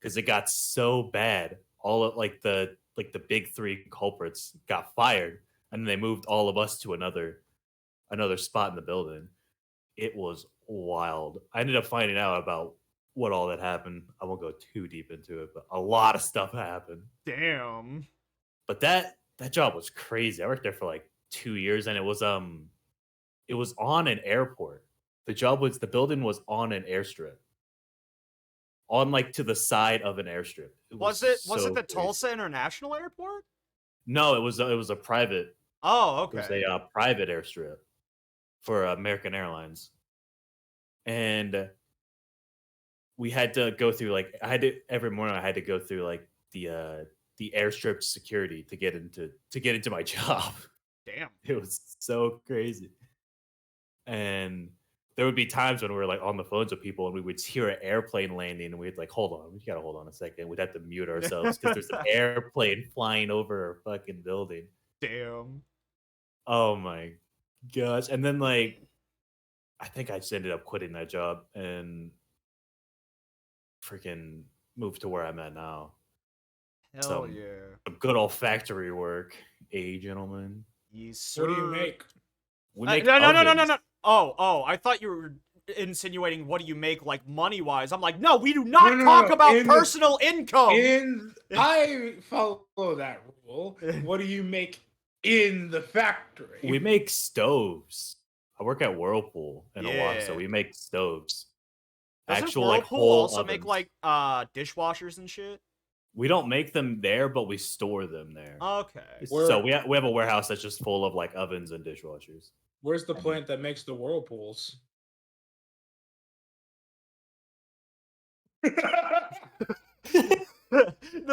Because it got so bad. All of like the big 3 culprits got fired, and then they moved all of us to another spot in the building. It was wild. I ended up finding out about what all that happened. I won't go too deep into it, but a lot of stuff happened. Damn. But that job was crazy. I worked there for like 2 years, and it was on an airport. The building was on an airstrip. On like to the side of an airstrip. Was it the Tulsa International Airport? No, it was a private. Oh, okay. It was a private airstrip for American Airlines. And we had to go through every morning I had to go through like the airstrip security to get into my job. Damn. It was so crazy. And there would be times when we were like on the phones with people and we would hear an airplane landing and we'd like, hold on, we gotta hold on a second. We'd have to mute ourselves because there's an airplane flying over our fucking building. Damn. Oh my gosh. And then like I think I just ended up quitting that job and freaking moved to where I'm at now. Hell yeah. Some good old factory work, gentlemen. Yes, sir. What do you make? We make no. Oh, I thought you were insinuating what do you make like money-wise. I'm like, no, we do not talk about personal income. I follow that rule. What do you make in the factory? We make stoves. I work at Whirlpool in Milwaukee, so we make stoves. Doesn't Whirlpool also make like dishwashers and shit? We don't make them there, but we store them there. Okay. So we have a warehouse that's just full of like ovens and dishwashers. Where's the plant that makes the whirlpools? The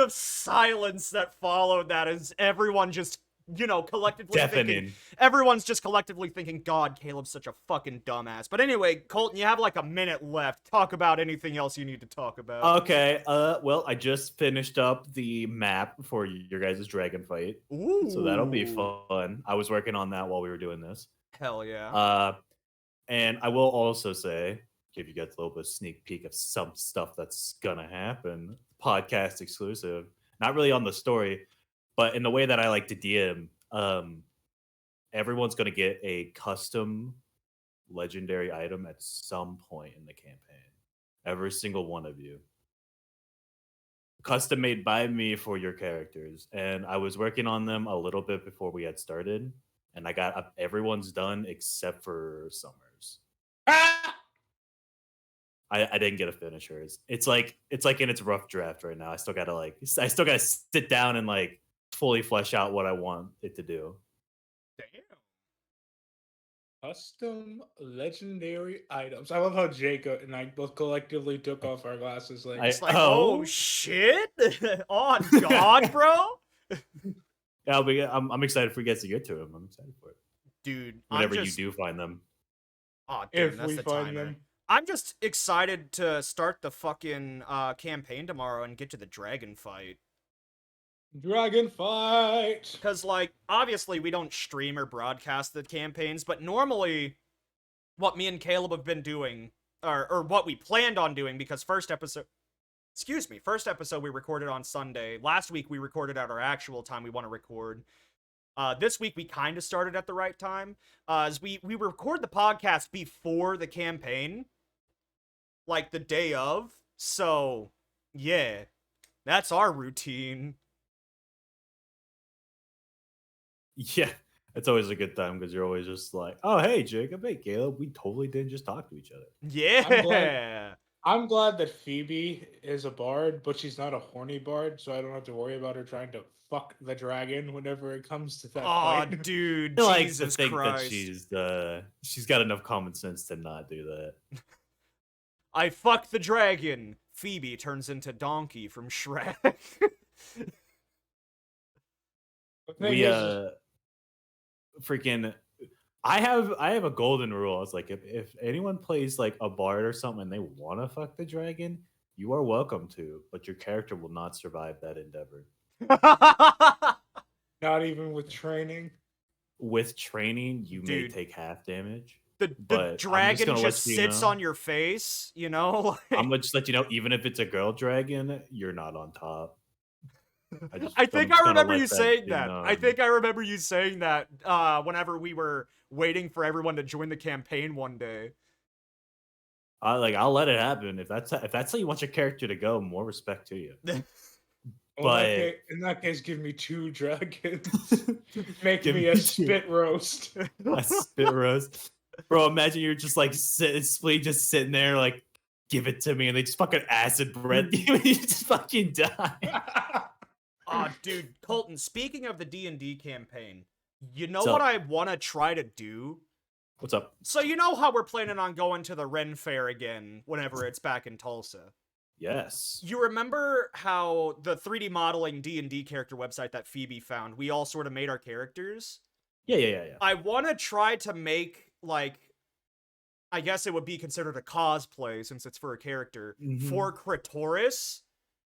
silence that followed that is everyone just collectively thinking, everyone's just collectively thinking, God, Caleb's such a fucking dumbass. But anyway, Colton, you have like a minute left. Talk about anything else you need to talk about. Okay, well, I just finished up the map for your guys' dragon fight. Ooh. So that'll be fun. I was working on that while we were doing this. Hell yeah. And I will also say, give you guys a little bit of sneak peek of some stuff that's gonna happen. Podcast exclusive. Not really on the story, but in the way that I like to DM, everyone's gonna get a custom legendary item at some point in the campaign. Every single one of you. Custom made by me for your characters. And I was working on them a little bit before we had started. And I got everyone's done except for Summers. I didn't get to finish hers. It's like in its rough draft right now. I still gotta sit down and like fully flesh out what I want it to do. Damn. Custom legendary items. I love how Jacob and I both collectively took off our glasses. Oh shit! Oh God, bro. Yeah, I'm excited for you guys to get to them. I'm excited for it, dude. Whenever you do find them. Oh, damn, that's the timer. I'm just excited to start the fucking campaign tomorrow and get to the dragon fight. Dragon fight! Because, like, obviously we don't stream or broadcast the campaigns, but normally what me and Caleb have been doing, or what we planned on doing, because first episode we recorded on Sunday. Last week we recorded at our actual time we want to record. This week we kind of started at the right time. As we record the podcast before the campaign, like the day of. So, yeah, that's our routine. Yeah, it's always a good time because you're always just like, oh, hey, Jacob, hey, Caleb, we totally didn't just talk to each other. Yeah. I'm glad that Phoebe is a bard, but she's not a horny bard, so I don't have to worry about her trying to fuck the dragon whenever it comes to that point. Oh, dude, Jesus Christ. That she's got enough common sense to not do that. I fuck the dragon. Phoebe turns into Donkey from Shrek. I have a golden rule. It's like if anyone plays like a bard or something and they want to fuck the dragon, you are welcome to, but your character will not survive that endeavor. Not even with training. With training, you may take half damage. The dragon just sits on your face, you know? I'm gonna just let you know, even if it's a girl dragon, you're not on top. I think I remember you saying that. I think I remember you saying that whenever we were waiting for everyone to join the campaign one day. I'll let it happen. If that's how you want your character to go, more respect to you. But in that case, give me 2 dragons. Make me a spit roast. A spit roast. Bro, imagine you're just like just sitting there like, give it to me, and they just fucking acid breath you and you just fucking die. Oh, dude, Colton, speaking of the D&D campaign, you know what I want to try to do? What's up? So you know how we're planning on going to the Ren Fair again whenever it's back in Tulsa? Yes. You remember how the 3D modeling D&D character website that Phoebe found, we all sort of made our characters? Yeah. I want to try to make, like, I guess it would be considered a cosplay since it's for a character, for Kritoris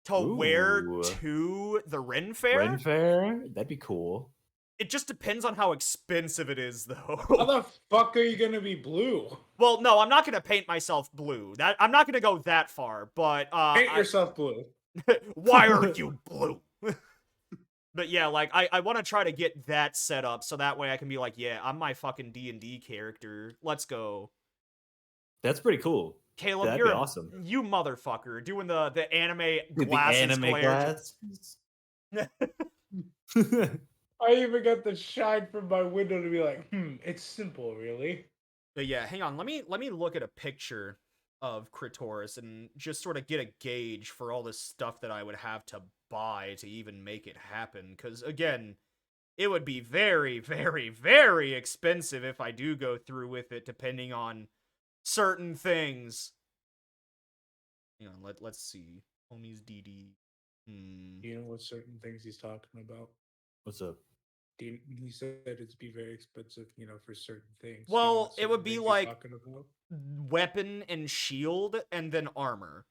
to wear to the Ren Fair. Ren Fair? That'd be cool. It just depends on how expensive it is, though. How the fuck are you gonna be blue? Well, no, I'm not gonna paint myself blue. I'm not gonna go that far, but paint yourself blue. Why are you blue? But yeah, like I want to try to get that set up so that way I can be like, yeah, I'm my fucking D&D character. Let's go. That's pretty cool. Caleb, you're awesome. You motherfucker doing the anime glasses. The anime glasses. I even got the shine from my window to be like, it's simple, really. But yeah, hang on. Let me look at a picture of Kritoris and just sort of get a gauge for all this stuff that I would have to buy to even make it happen. Because again, it would be very, very, very expensive if I do go through with it, depending on certain things. You know, let's see. Homies DD. You know what certain things he's talking about? What's up? He said it'd be very expensive, for certain things. Well, it Certain would be things you're like talking about? weapon and shield and then armor.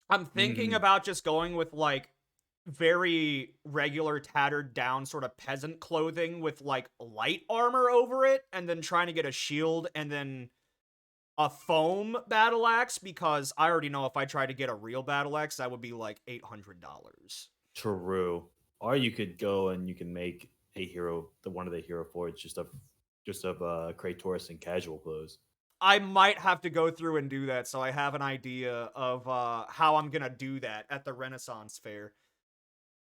I'm thinking Mm-hmm. about just going with like very regular tattered down sort of peasant clothing with like light armor over it and then trying to get a shield and then a foam battle axe because I already know if I try to get a real battle axe that would be like $800. True. Or you could go and you can make a hero, one of the hero forts, just of Kratos in casual clothes. I might have to go through and do that so I have an idea of how I'm gonna do that at the Renaissance Fair.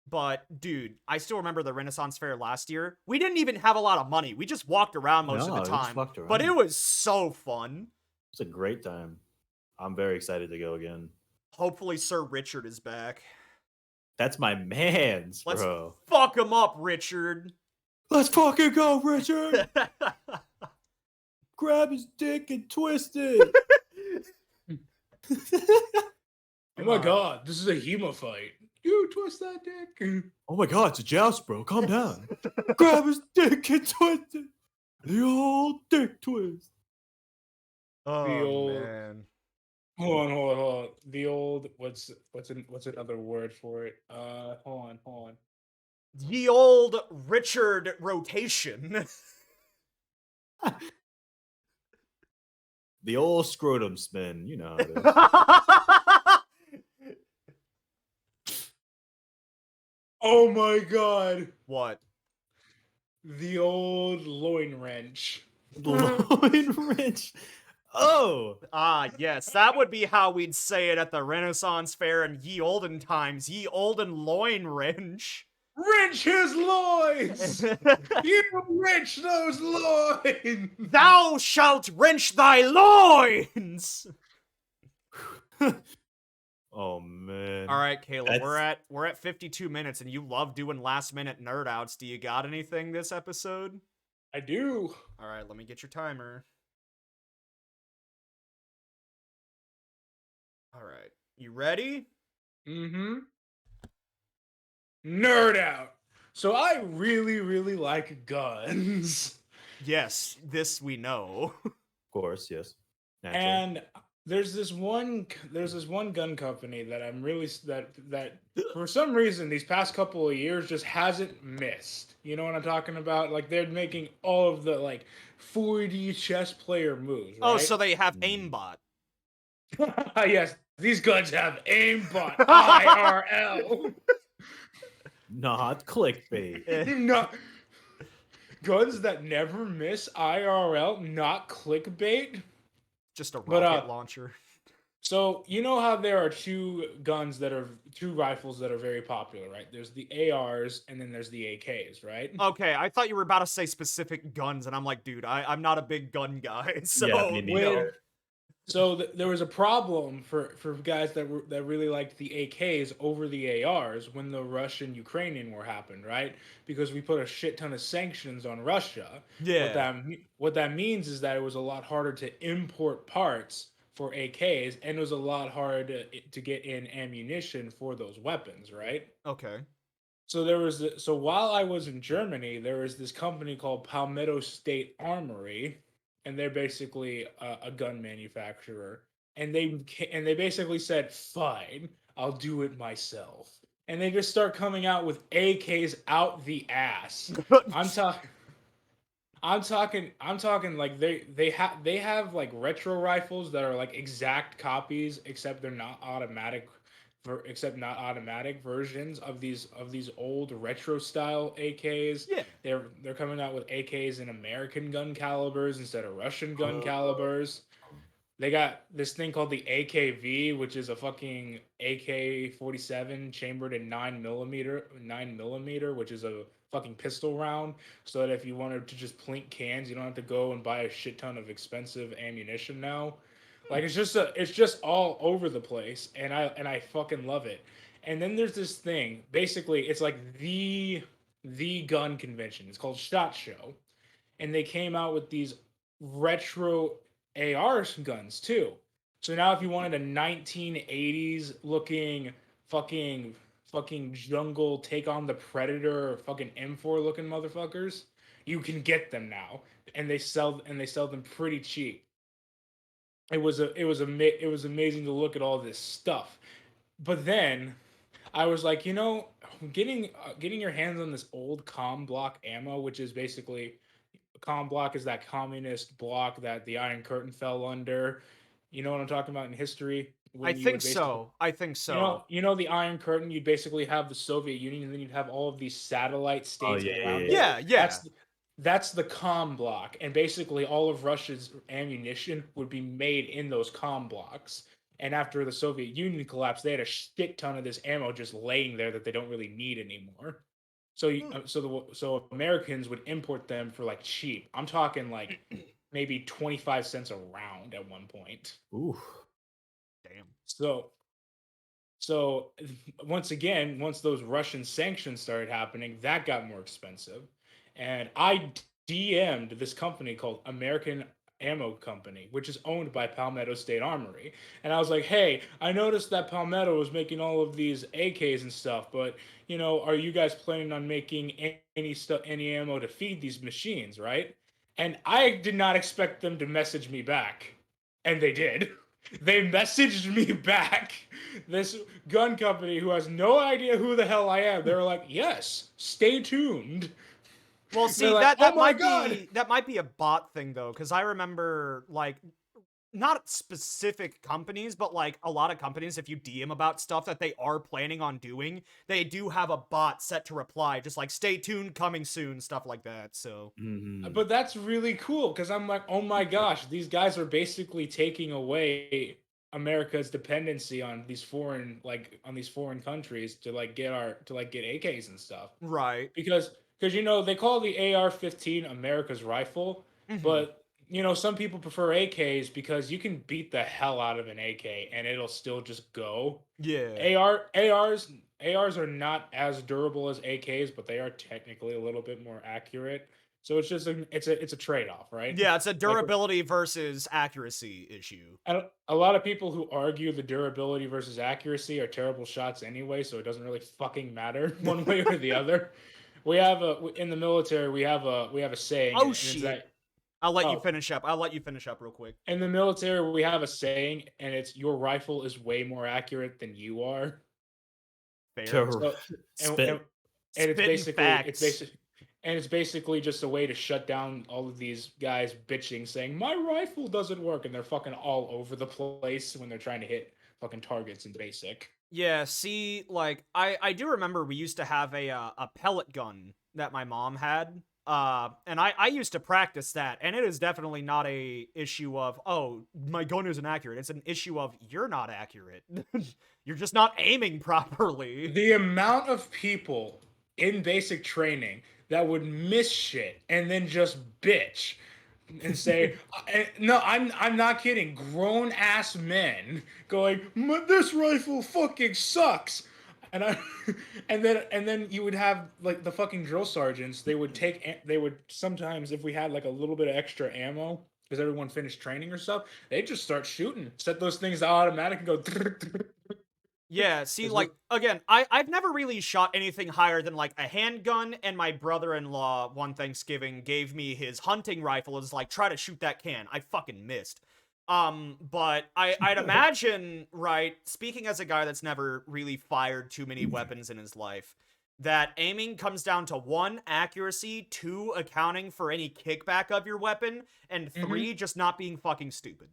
But dude, I still remember the Renaissance Fair last year. We didn't even have a lot of money. We just walked around most of the No, we just time. walked But it around. was so fun. It's a great time. I'm very excited to go again. Hopefully Sir Richard is back. That's my man's, Let's bro. fuck him up, Richard. Let's fucking go, Richard. Grab his dick and twist it. Oh my god, this is a Hema fight. You twist that dick. Oh my god, it's a joust, bro. Calm down. Grab his dick and twist it. The old dick twist. Oh man. Hold on. The old what's another word for it? Hold on. Ye old Richard rotation. The old scrotum spin. You know how it is. Oh my god. What? The old loin wrench. Loin wrench. Oh. Yes. That would be how we'd say it at the Renaissance Fair in ye olden times. Ye olden loin wrench. Wrench his loins! You wrench those loins! Thou shalt wrench thy loins! Oh man. All right, Caleb, we're at 52 minutes and you love doing last minute nerd outs. Do you got anything this episode? I do. All right, let me get your timer. All right. You ready? Mm-hmm. Nerd out. So I really like guns. Yes, this we know. Of course, yes. Naturally. And there's this one gun company that I'm really that for some reason these past couple of years just hasn't missed. You know what I'm talking about? Like they're making all of the like 4D chess player moves, right? Oh, so they have aimbot. Yes, these guns have aimbot IRL. Not clickbait. Not guns that never miss IRL, not clickbait. Just a rocket launcher. So you know how there are two rifles that are very popular, right? There's the ARs and then there's the AKs, right? Okay, I thought you were about to say specific guns, and I'm like, dude, I'm not a big gun guy. So Yeah, me neither. So there was a problem for guys that really liked the AKs over the ARs when the Russian-Ukrainian war happened, right? Because we put a shit ton of sanctions on Russia. Yeah. What that means is that it was a lot harder to import parts for AKs, and it was a lot harder to get in ammunition for those weapons, right? Okay. So while I was in Germany, there was this company called Palmetto State Armory, and they're basically a gun manufacturer, and they basically said, "Fine, I'll do it myself," and they just start coming out with AKs out the ass. I'm talking like they have like retro rifles that are like exact copies, except they're not automatic. Not automatic versions of these old retro style AKs. Yeah. They're coming out with AKs in American gun calibers instead of Russian gun calibers. They got this thing called the AKV, which is a fucking AK-47 chambered in 9mm, which is a fucking pistol round. So that if you wanted to just plink cans, you don't have to go and buy a shit ton of expensive ammunition now. Like it's just all over the place, and I fucking love it. And then there's this thing. Basically, it's like the gun convention. It's called SHOT Show, and they came out with these retro AR guns too. So now, if you wanted a 1980s looking fucking fucking jungle take on the predator fucking M4 looking motherfuckers. You can get them now, and they sell them pretty cheap. It was amazing to look at all this stuff. But then I was like, getting your hands on this old com block ammo, which is basically com block is that communist block that the Iron Curtain fell under. You know what I'm talking about in history I when you think would basically so. I think so. the Iron Curtain, you'd basically have the Soviet Union, and then you'd have all of these satellite Oh states yeah, yeah, around yeah. it. Yeah, yeah. That's the com block, and basically all of Russia's ammunition would be made in those com blocks. And after the Soviet Union collapsed, they had a shit ton of this ammo just laying there that they don't really need anymore. So Americans would import them for like cheap. I'm talking like maybe 25 cents a round at one point. Ooh. Damn. So once again, once those Russian sanctions started happening, that got more expensive. And I DM'd this company called American Ammo Company, which is owned by Palmetto State Armory. And I was like, hey, I noticed that Palmetto was making all of these AKs and stuff, but are you guys planning on making any ammo to feed these machines, right? And I did not expect them to message me back. And they did. They messaged me back. This gun company who has no idea who the hell I am. They were like, "Yes, stay tuned." Well, see, like, that "Oh my might God." be that might be a bot thing though, because I remember like not specific companies, but like a lot of companies, if you DM about stuff that they are planning on doing, they do have a bot set to reply, just like stay tuned, coming soon, stuff like that. So But that's really cool because I'm like, oh my gosh, these guys are basically taking away America's dependency on these foreign countries to get AKs and stuff. right. Because they call the AR-15 America's rifle, Mhm. but some people prefer AKs because you can beat the hell out of an AK and it'll still just go. Yeah. ARs are not as durable as AKs, but they are technically a little bit more accurate. So it's a trade-off, right? Yeah, it's a Like durability versus accuracy issue. a lot of people who argue the durability versus accuracy are terrible shots anyway, so it doesn't really fucking matter one way or the other. We have in the military we have a saying, Oh and it's shit. that I'll let you oh finish up. I'll let you finish up real quick. in the military we have a saying, and it's your rifle is way more accurate than you are. Fair. So and Spit. and, and it's Spitting basically facts. just a way to shut down all of these guys bitching, saying my rifle doesn't work, and they're fucking all over the place when they're trying to hit fucking targets in basic. Yeah, see, like I do remember we used to have a pellet gun that my mom had. And I used to practice that, and it is definitely not a issue of, oh, my gun isn't accurate. It's an issue of you're not accurate. You're just not aiming properly. The amount of people in basic training that would miss shit and then just bitch and say, "No, I'm not kidding." Grown ass men going, "This rifle fucking sucks," and I, and then you would have like the fucking drill sergeants. They would sometimes, if we had like a little bit of extra ammo because everyone finished training or stuff, they'd just start shooting, set those things to automatic, and go. Yeah, see, like, again, I've never really shot anything higher than, like, a handgun, and my brother-in-law, one Thanksgiving, gave me his hunting rifle. It was like, try to shoot that can. I fucking missed. But I'd imagine, right, speaking as a guy that's never really fired too many weapons in his life, that aiming comes down to 1, accuracy, 2, accounting for any kickback of your weapon, and 3, just not being fucking stupid.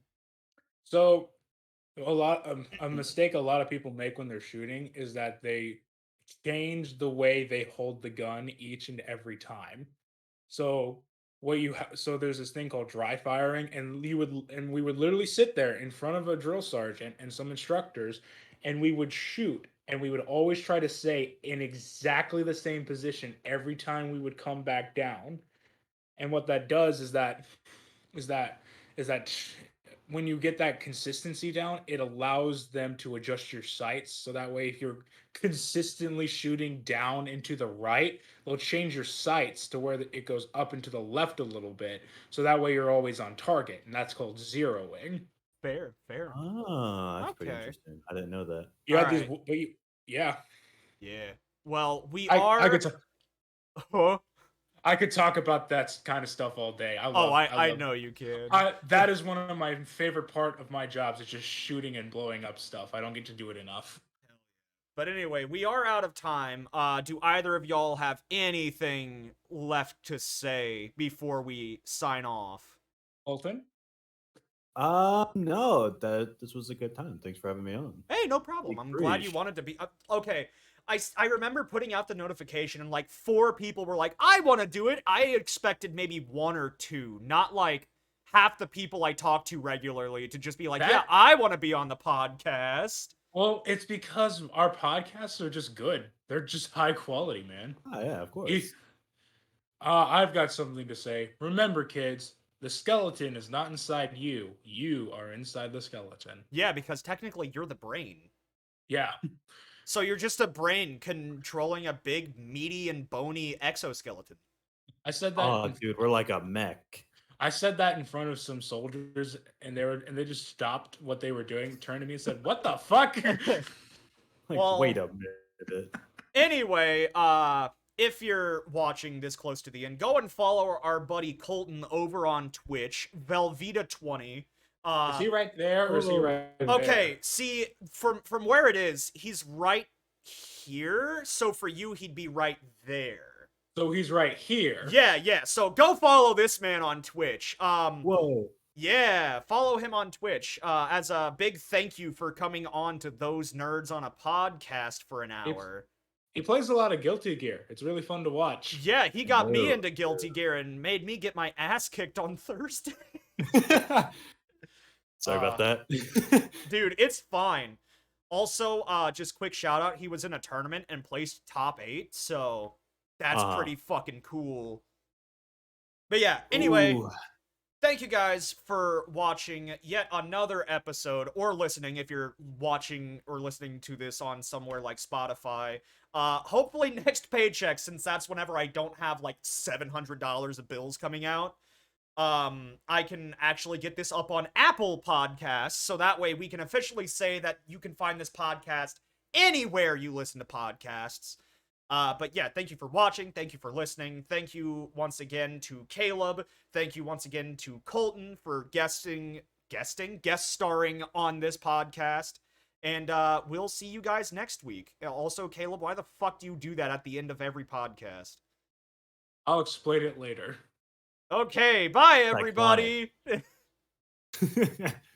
So a mistake a lot of people make when they're shooting is that they change the way they hold the gun each and every time. So so there's this thing called dry firing, and we would literally sit there in front of a drill sergeant and some instructors, and we would shoot, and we would always try to stay in exactly the same position every time we would come back down. And what that does is that is that when you get that consistency down, it allows them to adjust your sights. So that way, if you're consistently shooting down into the right, they'll change your sights to where it goes up into the left a little bit. So that way, you're always on target, and that's called zeroing. Fair, fair. Oh, that's pretty Okay. interesting. I didn't know that. You All had these, right. yeah. Yeah. Well, we I are. could Huh? I could talk about that kind of stuff all day. I know you can. That is one of my favorite part of my jobs. Is just shooting and blowing up stuff. I don't get to do it enough. But anyway, we are out of time. Do either of y'all have anything left to say before we sign off? Colton? No, this was a good time. Thanks for having me on. Hey, no problem. Be I'm glad you free. wanted to be. Okay. I remember putting out the notification and like 4 people were like, I want to do it. I expected maybe 1 or 2, not like half the people I talk to regularly to just be like, yeah, I want to be on the podcast. Well, it's because our podcasts are just good. They're just high quality, man. Oh yeah, of course. I've got something to say. Remember, kids, the skeleton is not inside you. You are inside the skeleton. Yeah, because technically you're the brain. Yeah. So you're just a brain controlling a big, meaty, and bony exoskeleton. I said that. Oh, dude, we're like a mech. I said that in front of some soldiers, and they just stopped what they were doing, turned to me, and said, "What the fuck?" Like, Well, wait a minute. Anyway, if you're watching this close to the end, go and follow our buddy Colton over on Twitch, Velveeta20. Is he right there, or is he right there? Okay, see, from where it is, he's right here. So for you, he'd be right there. So he's right here. Yeah. So go follow this man on Twitch. Whoa. Yeah, follow him on Twitch. As a big thank you for coming on to Those Nerds on a Podcast for an hour. He plays a lot of Guilty Gear. It's really fun to watch. Yeah, he got me into Guilty Gear and made me get my ass kicked on Thursday. Sorry about that. Dude, it's fine. Also, just quick shout out, he was in a tournament and placed top 8, so that's pretty fucking cool. But yeah, anyway, thank you guys for watching yet another episode, or listening if you're watching or listening to this on somewhere like Spotify. Hopefully next paycheck, since that's whenever I don't have like $700 of bills coming out, I can actually get this up on Apple Podcasts, so that way we can officially say that you can find this podcast anywhere you listen to podcasts. But yeah, thank you for watching, thank you for listening, thank you once again to Caleb, thank you once again to Colton for guest starring on this podcast, and we'll see you guys next week. Also, Caleb, why the fuck do you do that at the end of every podcast? I'll explain it later. Okay, bye everybody!